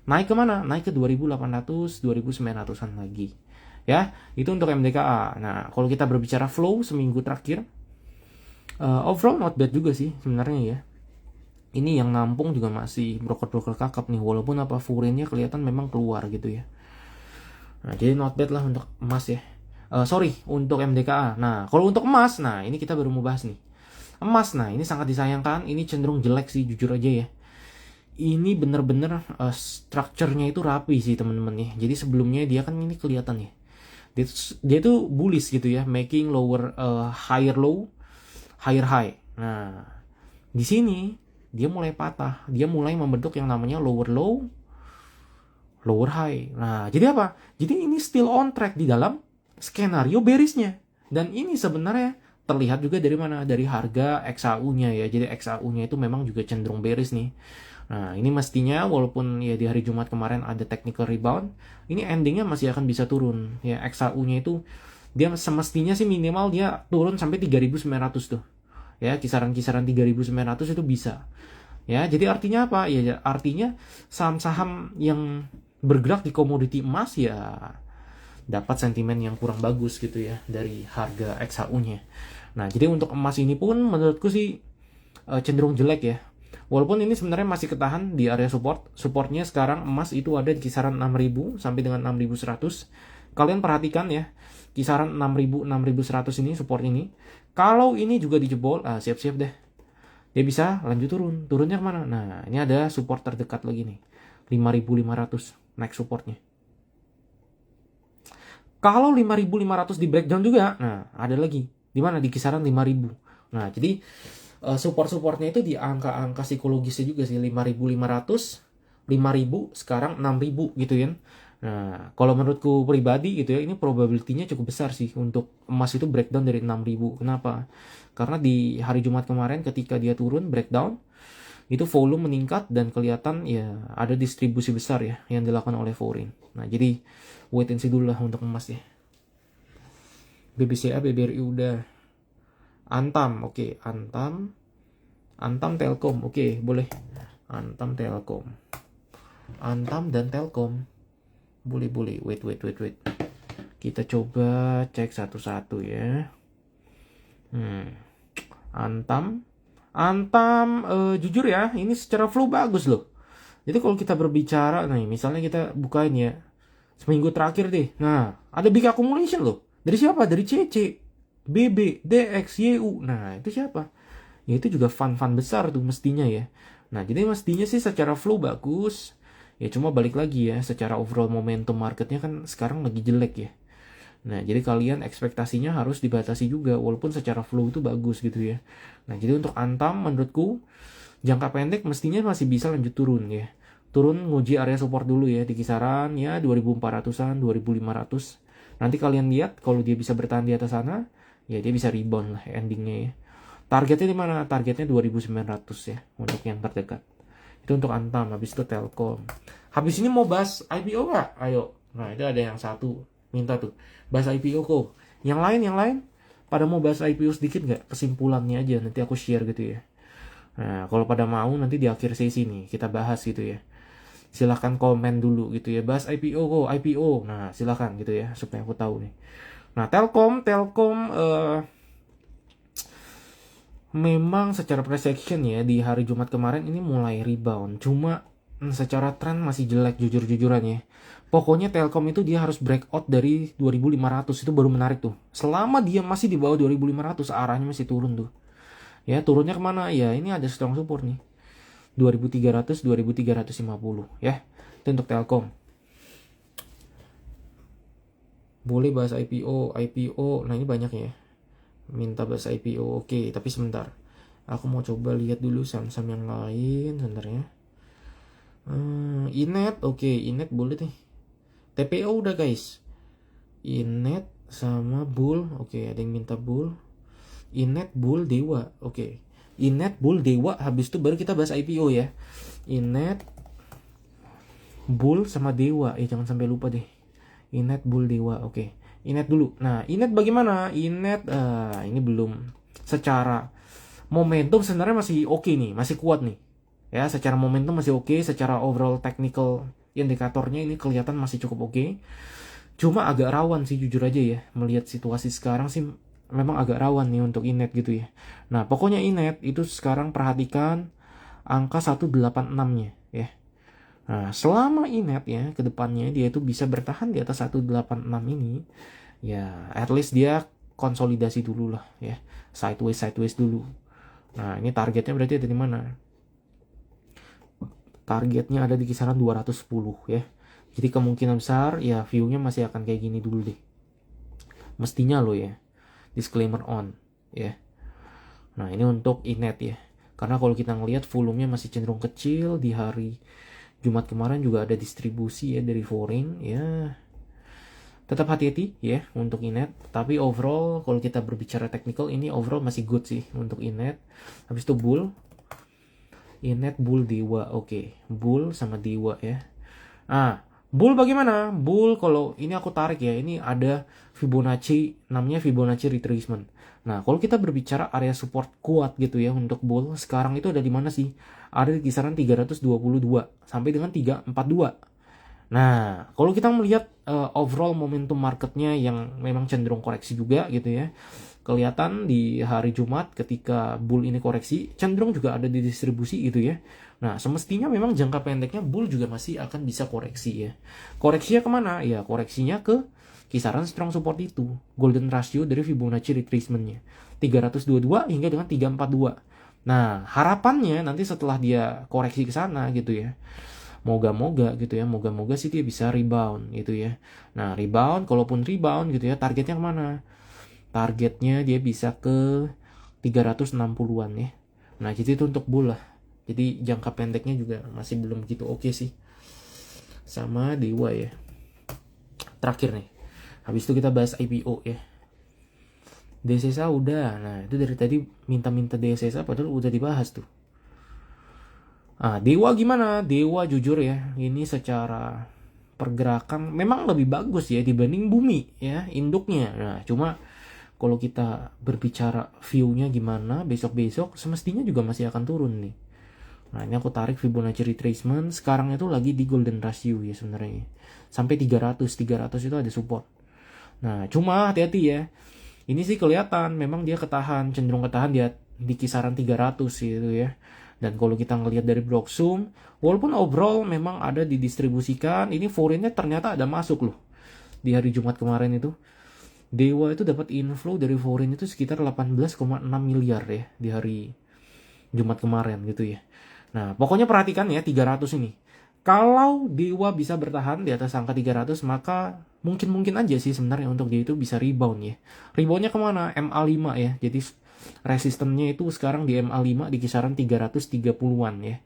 Naik kemana? Naik ke 2800, 2900-an lagi. Ya, itu untuk MDKA. Nah, kalau kita berbicara flow seminggu terakhir, overall not bad juga sih sebenarnya ya. Ini yang nampung juga masih broker-broker kakap nih, walaupun apa foreign-nya kelihatan memang keluar gitu ya. Nah, jadi not bad lah untuk emas ya. Sorry, untuk MDKA. Nah, kalau untuk emas, nah ini kita baru mau bahas nih. Emas, nah ini sangat disayangkan, ini cenderung jelek sih jujur aja ya. Ini bener-bener structure-nya itu rapi sih temen-temen ya. Jadi sebelumnya dia kan ini kelihatan ya. Dia tuh bullish gitu ya, making lower higher low, higher high. Nah, di sini dia mulai patah, dia mulai membentuk yang namanya lower low, lower high. Nah, jadi apa? Jadi ini still on track di dalam skenario bearishnya. Dan ini sebenarnya terlihat juga dari mana? Dari harga XAU-nya ya. Jadi XAU-nya itu memang juga cenderung bearish nih. Nah, ini mestinya walaupun ya di hari Jumat kemarin ada technical rebound, ini endingnya masih akan bisa turun. Ya, XAU-nya itu dia semestinya sih minimal dia turun sampai 3.900 tuh. Ya, kisaran-kisaran 3.900 itu bisa. Ya, jadi artinya apa? Ya, artinya saham-saham yang bergerak di komoditi emas ya dapat sentimen yang kurang bagus gitu ya dari harga XHU-nya. Nah, jadi untuk emas ini pun menurutku sih cenderung jelek ya. Walaupun ini sebenarnya masih ketahan di area support. Supportnya sekarang emas itu ada di kisaran 6.000 sampai dengan 6.100. Kalian perhatikan ya, kisaran 6.000 6.100 ini support ini. Kalau ini juga dijebol, siap-siap deh. Dia bisa lanjut turun. Turunnya kemana? Nah, ini ada support terdekat lagi nih. 5.500 next supportnya. Kalau 5.500 di breakdown juga, nah ada lagi. Di mana? Di kisaran 5.000. Nah, jadi support-supportnya itu di angka-angka psikologisnya juga sih. 5.500, 5.000, sekarang 6.000 gitu kan. Nah, kalau menurutku pribadi gitu ya, ini probability-nya cukup besar sih untuk emas itu breakdown dari 6.000. Kenapa? Karena di hari Jumat kemarin ketika dia turun breakdown, itu volume meningkat dan kelihatan ya ada distribusi besar ya yang dilakukan oleh foreign. Nah, jadi wait and see dulu lah untuk emas ya. BBCA, BBRI udah. Antam, oke. Antam Telkom, oke, boleh. Antam Telkom. Antam dan Telkom. Boleh. Wait. Kita coba cek satu-satu ya. Antam, jujur ya, ini secara flow bagus loh. Jadi kalau kita berbicara, nih misalnya kita bukain ya, seminggu terakhir deh. Nah, ada big accumulation loh. Dari siapa? Dari CC, BB, DX, YU. Nah, itu siapa? Ya itu juga fund besar tuh mestinya ya. Nah, jadi mestinya sih secara flow bagus. Ya cuma balik lagi ya, secara overall momentum marketnya kan sekarang lagi jelek ya. Nah, jadi kalian ekspektasinya harus dibatasi juga, walaupun secara flow itu bagus gitu ya. Nah, jadi untuk Antam menurutku, jangka pendek mestinya masih bisa lanjut turun ya. Turun nguji area support dulu ya, di kisaran ya 2.400-an, 2.500. Nanti kalian lihat, kalau dia bisa bertahan di atas sana, ya dia bisa rebound lah endingnya ya. Targetnya di mana? Targetnya 2.900 ya, untuk yang terdekat. Itu untuk Antam, habis itu Telkom. Habis ini mau bahas IPO nggak? Ayo. Nah, itu ada yang satu minta tuh bahas IPO kok. Yang lain pada mau bahas IPO sedikit nggak? Kesimpulannya aja nanti aku share gitu ya. Nah, kalau pada mau nanti di akhir sesi nih kita bahas gitu ya. Silahkan komen dulu gitu ya, bahas IPO kok, IPO. Nah, silahkan gitu ya supaya aku tahu nih. Nah, Telkom memang secara price action ya di hari Jumat kemarin ini mulai rebound. Cuma secara tren masih jelek jujur-jujuran ya. Pokoknya Telkom itu dia harus breakout dari 2.500, itu baru menarik tuh. Selama dia masih di bawah 2.500 arahnya masih turun tuh. Ya, turunnya kemana? Ya, ini ada strong support nih. 2.300, 2.350 ya. Itu untuk Telkom. Boleh bahas IPO. Nah, ini banyak ya. Minta bahas IPO. Oke, tapi sebentar. Aku mau coba lihat dulu saham-saham yang lain sebentar ya. Inet, oke, Inet boleh nih. TPO udah guys. Inet sama Bull, oke, ada yang minta Bull. Inet, Bull, Dewa, oke. Inet, Bull, Dewa, habis itu baru kita bahas IPO ya. Inet, Bull sama Dewa, jangan sampai lupa deh. Inet, Bull, Dewa, oke. Inet dulu. Nah, Inet bagaimana? Inet, ini belum. Secara momentum sebenarnya masih oke nih, masih kuat nih. Ya, secara momentum masih oke, secara overall technical indikatornya ini kelihatan masih cukup oke. Cuma agak rawan sih jujur aja ya, melihat situasi sekarang sih memang agak rawan nih untuk Inet gitu ya. Nah, pokoknya Inet itu sekarang perhatikan angka 186-nya ya. Nah, selama Inet ya ke depannya dia itu bisa bertahan di atas 186 ini, ya at least dia konsolidasi dulu lah ya. Sideways dulu. Nah, ini targetnya berarti ada di mana? Targetnya ada di kisaran 210 ya. Jadi kemungkinan besar ya view-nya masih akan kayak gini dulu deh. Mestinya lo ya. Disclaimer on ya. Nah, ini untuk Inet ya. Karena kalau kita ngelihat volumenya masih cenderung kecil di hari Jumat kemarin juga ada distribusi ya dari foreign ya. Tetap hati-hati ya untuk Inet. Tapi overall kalau kita berbicara technical ini overall masih good sih untuk Inet. Habis itu bull. Inet, bull, dewa. Oke, bull sama dewa ya. Bull bagaimana? Bull kalau ini aku tarik ya. Ini ada Fibonacci, namanya Fibonacci retracement. Nah, kalau kita berbicara area support kuat gitu ya untuk bull, sekarang itu ada di mana sih? Ada di kisaran 322 sampai dengan 342. Nah, kalau kita melihat overall momentum marketnya yang memang cenderung koreksi juga gitu ya. Kelihatan di hari Jumat ketika bull ini koreksi, cenderung juga ada di distribusi gitu ya. Nah, semestinya memang jangka pendeknya bull juga masih akan bisa koreksi ya. Koreksinya kemana? Ya, koreksinya ke kisaran strong support itu. Golden ratio dari Fibonacci retracement-nya. 322 hingga dengan 342. Nah, harapannya nanti setelah dia koreksi ke sana gitu ya. Moga-moga gitu ya, moga-moga sih dia bisa rebound gitu ya. Nah, rebound, kalaupun rebound gitu ya, targetnya kemana? Targetnya dia bisa ke 360-an ya. Nah, jadi itu untuk bull lah. Jadi jangka pendeknya juga masih belum begitu oke sih. Sama dewa ya. Terakhir nih. Habis itu kita bahas IPO ya. DSSA udah. Nah, itu dari tadi minta-minta DSSA padahal udah dibahas tuh. Dewa gimana? Dewa jujur ya, ini secara pergerakan memang lebih bagus ya dibanding bumi ya, induknya. Nah, cuma kalau kita berbicara view-nya gimana besok-besok, semestinya juga masih akan turun nih. Nah, ini aku tarik Fibonacci retracement, sekarang itu lagi di golden ratio ya sebenarnya. Sampai 300 itu ada support. Nah, cuma hati-hati ya. Ini sih kelihatan memang dia cenderung ketahan di kisaran 300 gitu ya. Dan kalau kita ngelihat dari Bloxum, walaupun overall memang ada didistribusikan, ini foreign-nya ternyata ada masuk loh. Di hari Jumat kemarin itu. Dewa itu dapat inflow dari foreign itu sekitar 18,6 miliar ya di hari Jumat kemarin gitu ya. Nah, pokoknya perhatikan ya 300 ini. Kalau Dewa bisa bertahan di atas angka 300, maka mungkin aja sih sebenarnya untuk dia itu bisa rebound ya. Reboundnya kemana? MA5 ya. Jadi resistennya itu sekarang di MA5 di kisaran 330-an ya.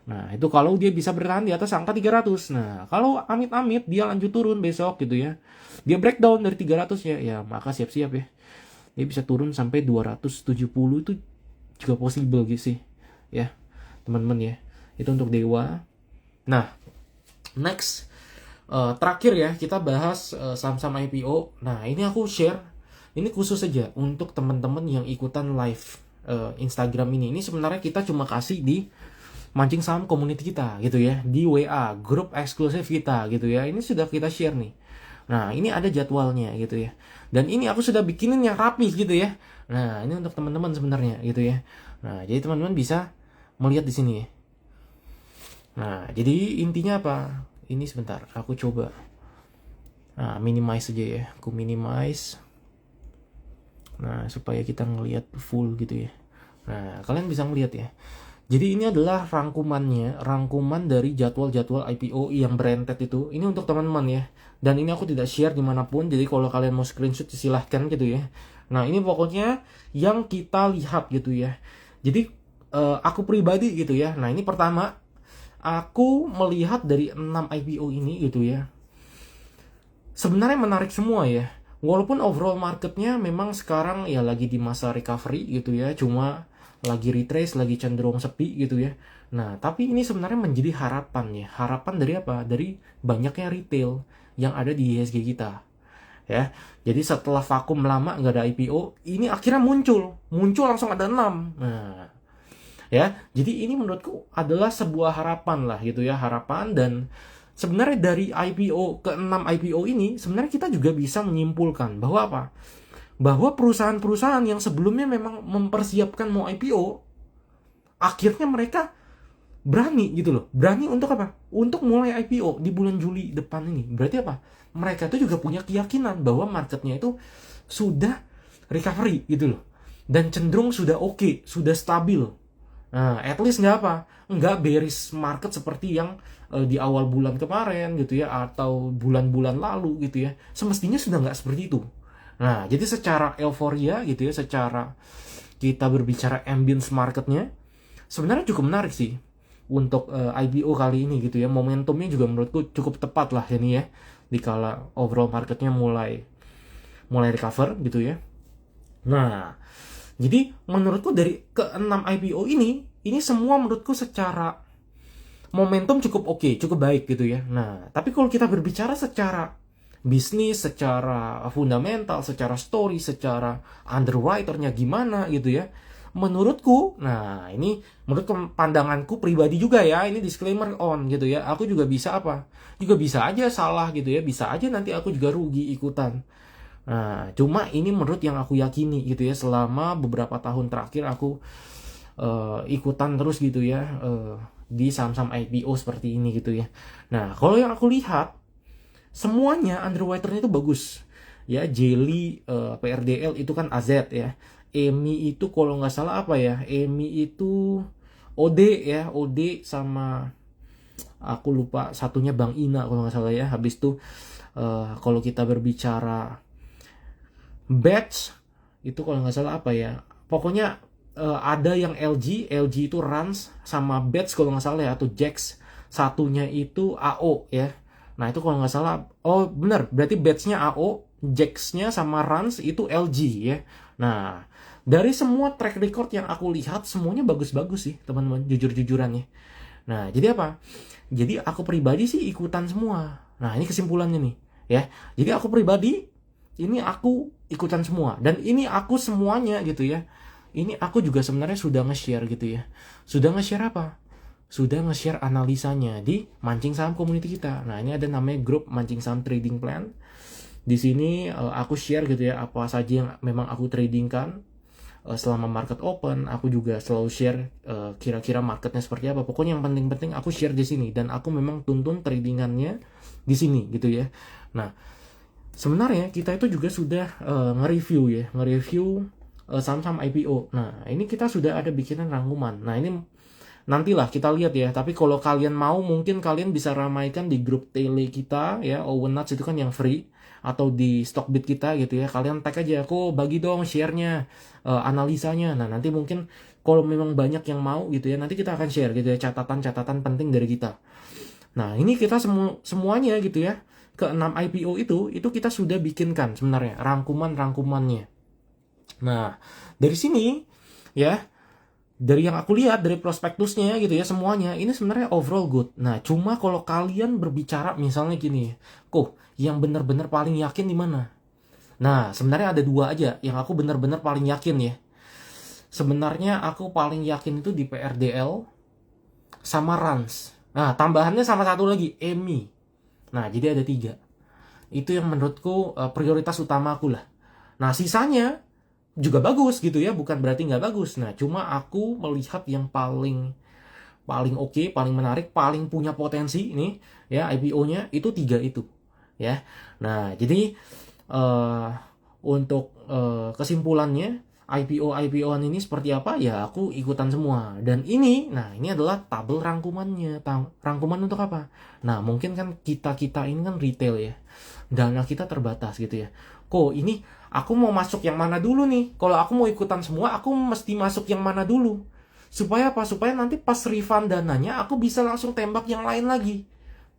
Nah, itu kalau dia bisa bertahan di atas angka 300. Nah, kalau amit-amit dia lanjut turun besok gitu ya. Dia breakdown dari 300 ya, maka siap-siap ya. Dia bisa turun sampai 270 itu juga possible gitu sih. Ya, teman-teman ya. Itu untuk Dewa. Nah, next terakhir ya kita bahas saham-saham IPO. Nah, ini aku share, ini khusus saja untuk teman-teman yang ikutan live Instagram ini. Ini sebenarnya kita cuma kasih di mancing saham community kita gitu ya, di WA grup eksklusif kita gitu ya. Ini sudah kita share nih. Nah, ini ada jadwalnya gitu ya. Dan ini aku sudah bikinin yang rapi gitu ya. Nah, ini untuk teman-teman sebenarnya gitu ya. Nah, jadi teman-teman bisa melihat di sini ya. Nah, jadi intinya apa? Ini sebentar, aku coba minimize aja ya. Aku minimize. Nah, supaya kita ngelihat full gitu ya. Nah, kalian bisa ngelihat ya. Jadi ini adalah rangkuman dari jadwal-jadwal IPO yang berentet itu. Ini untuk teman-teman ya. Dan ini aku tidak share dimanapun, jadi kalau kalian mau screenshot silahkan gitu ya. Nah, ini pokoknya yang kita lihat gitu ya. Jadi aku pribadi gitu ya. Nah, ini pertama, aku melihat dari 6 IPO ini gitu ya. Sebenarnya menarik semua ya. Walaupun overall marketnya memang sekarang ya lagi di masa recovery gitu ya. Cuma lagi retrace, lagi cenderung sepi gitu ya. Nah, tapi ini sebenarnya menjadi harapan ya. Harapan dari apa? Dari banyaknya retail yang ada di IHSG kita. Ya, jadi setelah vakum lama nggak ada IPO, ini akhirnya muncul langsung ada 6. Nah, ya, jadi ini menurutku adalah sebuah harapan lah gitu ya, harapan. Dan sebenarnya dari IPO ke 6 IPO ini, sebenarnya kita juga bisa menyimpulkan bahwa apa? Bahwa perusahaan-perusahaan yang sebelumnya memang mempersiapkan mau IPO, akhirnya mereka berani gitu loh. Berani untuk apa? Untuk mulai IPO di bulan Juli depan ini. Berarti apa? Mereka itu juga punya keyakinan bahwa marketnya itu sudah recovery gitu loh. Dan cenderung sudah oke, sudah stabil. Nah, at least nggak apa? Nggak bearish market seperti yang di awal bulan kemarin gitu ya, atau bulan-bulan lalu gitu ya. Semestinya sudah nggak seperti itu. Nah, jadi secara euforia gitu ya, secara kita berbicara ambience marketnya, sebenarnya cukup menarik sih untuk IPO kali ini gitu ya. Momentumnya juga menurutku cukup tepat lah ini ya, dikala overall marketnya mulai recover gitu ya. Nah, jadi menurutku dari ke-6 IPO ini semua menurutku secara momentum cukup oke, cukup baik gitu ya. Nah, tapi kalau kita berbicara secara bisnis, secara fundamental, secara story, secara underwriternya gimana gitu ya, menurutku, nah ini menurut pandanganku pribadi juga ya, ini disclaimer on gitu ya, aku juga bisa apa, juga bisa aja salah gitu ya, bisa aja nanti aku juga rugi ikutan. Nah, cuma ini menurut yang aku yakini gitu ya, selama beberapa tahun terakhir aku ikutan terus gitu ya, di saham-saham IPO seperti ini gitu ya. Nah, kalau yang aku lihat, semuanya underwriternya itu bagus ya. Jelly, PRDL itu kan AZ ya. EMI itu kalau nggak salah apa ya, EMI itu OD ya, OD sama aku lupa satunya Bang Ina kalau nggak salah ya. Habis itu kalau kita berbicara batch itu kalau nggak salah apa ya, pokoknya ada yang LG itu Rans, sama batch kalau nggak salah ya, atau Jax, satunya itu AO ya. Nah itu kalau nggak salah, oh bener, berarti batchnya AO, Jax-nya sama Rans itu LG ya. Nah dari semua track record yang aku lihat, semuanya bagus-bagus sih teman-teman, jujur-jujuran ya. Nah jadi apa? Jadi aku pribadi sih ikutan semua. Nah ini kesimpulannya nih ya. Jadi aku pribadi, ini aku ikutan semua. Dan ini aku semuanya gitu ya. Ini aku juga sebenarnya sudah nge-share gitu ya. Sudah nge-share apa? Sudah nge-share analisanya di Mancing Saham Community kita. Nah, ini ada namanya grup Mancing Saham Trading Plan. Di sini aku share gitu ya, apa saja yang memang aku tradingkan selama market open. Aku juga selalu share kira-kira marketnya seperti apa. Pokoknya yang penting-penting aku share di sini, dan aku memang tuntun tradingannya di sini gitu ya. Nah, sebenarnya kita itu juga sudah nge-review saham-saham IPO. Nah, ini kita sudah ada bikinan rangkuman. Nah, ini nantilah kita lihat ya. Tapi kalau kalian mau, mungkin kalian bisa ramaikan di grup tele kita ya, Owen Nuts itu kan yang free, atau di Stockbit kita gitu ya. Kalian tag aja, aku bagi dong share-nya, analisanya. Nah, nanti mungkin kalau memang banyak yang mau gitu ya, nanti kita akan share gitu ya, catatan-catatan penting dari kita. Nah, ini kita semuanya gitu ya, ke 6 IPO itu kita sudah bikinkan sebenarnya rangkuman-rangkumannya. Nah, dari sini ya, dari yang aku lihat dari prospektusnya gitu ya, semuanya ini sebenarnya overall good. Nah, cuma kalau kalian berbicara misalnya gini, kok yang benar-benar paling yakin di mana? Nah, sebenarnya ada dua aja yang aku benar-benar paling yakin ya. Sebenarnya aku paling yakin itu di PRDL sama Rans. Nah, tambahannya sama satu lagi, EMI. Nah, jadi ada 3. Itu yang menurutku prioritas utama aku lah. Nah, sisanya juga bagus gitu ya, bukan berarti nggak bagus. Nah, cuma aku melihat yang paling oke, paling menarik, paling punya potensi ini ya, IPO-nya itu 3 itu ya. Nah, jadi untuk kesimpulannya, IPO-IPO-an ini seperti apa ya, aku ikutan semua. Dan ini, nah ini adalah tabel rangkumannya. Rangkuman untuk apa? Nah, mungkin kan kita ini kan retail ya, dana kita terbatas gitu ya. Kok ini aku mau masuk yang mana dulu nih? Kalau aku mau ikutan semua, aku mesti masuk yang mana dulu? Supaya apa? Supaya nanti pas refund dananya, aku bisa langsung tembak yang lain lagi.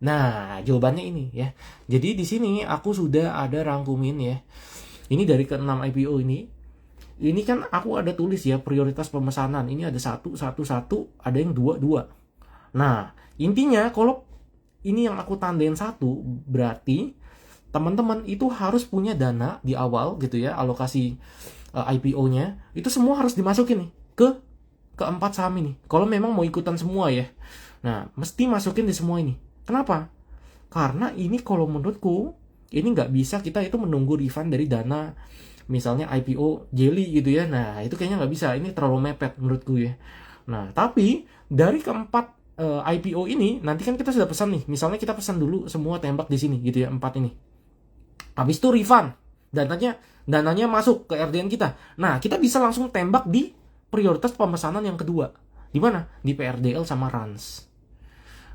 Nah, jawabannya ini ya. Jadi di sini aku sudah ada rangkumin ya. Ini dari ke-6 IPO ini. Ini kan aku ada tulis ya prioritas pemesanan. Ini ada 1, ada yang 2. Nah, intinya kalau ini yang aku tandain 1, berarti teman-teman itu harus punya dana di awal gitu ya, alokasi IPO-nya. Itu semua harus dimasukin nih ke keempat saham ini. Kalau memang mau ikutan semua ya. Nah, mesti masukin di semua ini. Kenapa? Karena ini kalau menurutku, ini nggak bisa kita itu menunggu refund dari dana misalnya IPO Jelly gitu ya. Nah itu kayaknya nggak bisa, ini terlalu mepet menurutku ya. Nah tapi dari keempat IPO ini nanti kan kita sudah pesan nih, misalnya kita pesan dulu semua tembak di sini gitu ya, 4 ini. Habis itu refund, dananya masuk ke RDN kita. Nah kita bisa langsung tembak di prioritas pemesanan yang kedua. Di mana? Di PRDL sama Rans.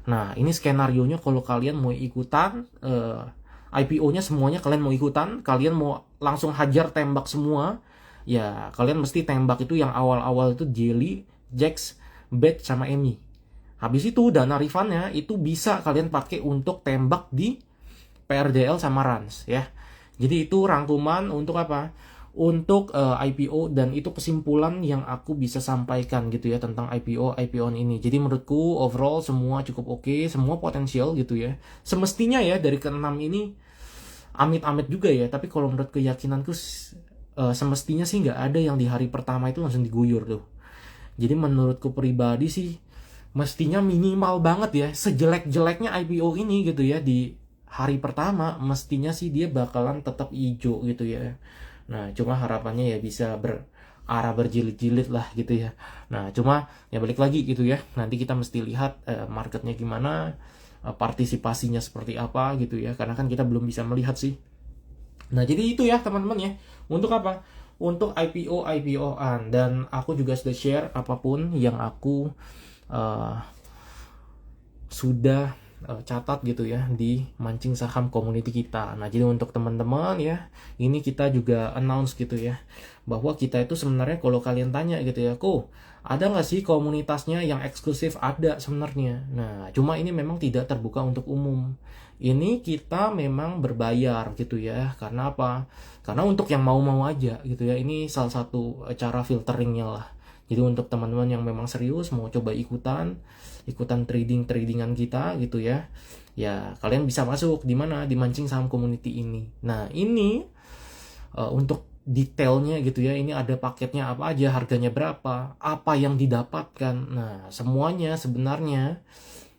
Nah, ini skenarionya kalau kalian mau ikutan IPO-nya semuanya kalian mau ikutan, kalian mau langsung hajar tembak semua, ya kalian mesti tembak itu yang awal-awal itu Jelly, Jax, Bet sama Emi. Habis itu dana refundnya itu bisa kalian pakai untuk tembak di PRDL sama Rans ya. Jadi itu rangkuman untuk apa? Untuk IPO, dan itu kesimpulan yang aku bisa sampaikan gitu ya tentang IPO ini. Jadi menurutku overall semua cukup oke, semua potensial gitu ya. Semestinya ya dari keenam ini amit-amit juga ya, tapi kalau menurut keyakinanku semestinya sih nggak ada yang di hari pertama itu langsung diguyur tuh. Jadi menurutku pribadi sih mestinya minimal banget ya, sejelek-jeleknya IPO ini gitu ya, di hari pertama mestinya sih dia bakalan tetap hijau gitu ya. Nah, cuma harapannya ya bisa berarah berjilid-jilid lah gitu ya. Nah, cuma ya balik lagi gitu ya. Nanti kita mesti lihat marketnya gimana, partisipasinya seperti apa gitu ya. Karena kan kita belum bisa melihat sih. Nah, jadi itu ya teman-teman ya. Untuk apa? Untuk IPO-IPO-an. Dan aku juga sudah share apapun yang aku sudah catat gitu ya di mancing saham community kita. Nah jadi untuk teman-teman ya, ini kita juga announce gitu ya, bahwa kita itu sebenarnya kalau kalian tanya gitu ya, kok ada nggak sih komunitasnya yang eksklusif? Ada sebenarnya. Nah cuma ini memang tidak terbuka untuk umum. Ini kita memang berbayar gitu ya. Karena apa? Karena untuk yang mau-mau aja gitu ya. Ini salah satu cara filteringnya lah. Jadi untuk teman-teman yang memang serius mau coba ikutan tradingan kita gitu ya, ya kalian bisa masuk di mana, di mancing saham community ini. Nah ini untuk detailnya gitu ya, ini ada paketnya apa aja, harganya berapa, apa yang didapatkan. Nah semuanya sebenarnya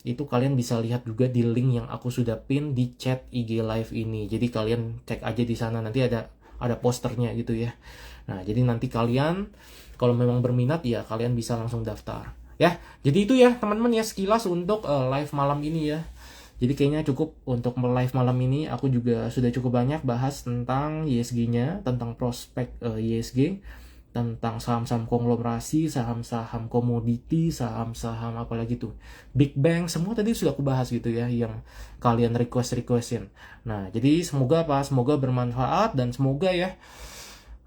itu kalian bisa lihat juga di link yang aku sudah pin di chat IG live ini. Jadi kalian cek aja di sana, nanti ada posternya gitu ya. Nah jadi nanti kalian kalau memang berminat ya kalian bisa langsung daftar ya. Jadi itu ya teman-teman ya, sekilas untuk live malam ini ya. Jadi kayaknya cukup untuk live malam ini. Aku juga sudah cukup banyak bahas tentang ISG-nya, tentang prospek ISG, tentang saham-saham konglomerasi, saham-saham komoditi, saham-saham apalagi tuh Big Bang, semua tadi sudah aku bahas gitu ya, yang kalian requestin. Nah jadi semoga semoga bermanfaat, dan semoga ya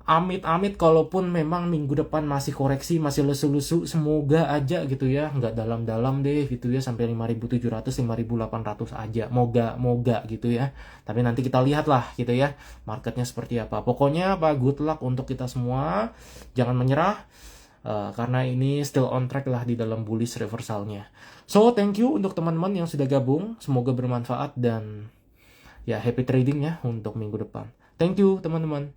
amit-amit kalaupun memang minggu depan masih koreksi, masih lesu-lesu, semoga aja gitu ya, nggak dalam-dalam deh gitu ya, sampai 5.700, 5.800 aja, moga gitu ya. Tapi nanti kita lihat lah gitu ya, marketnya seperti apa. Pokoknya good luck untuk kita semua, jangan menyerah, karena ini still on track lah di dalam bullish reversalnya. So thank you untuk teman-teman yang sudah gabung, semoga bermanfaat, dan ya happy trading ya untuk minggu depan. Thank you teman-teman.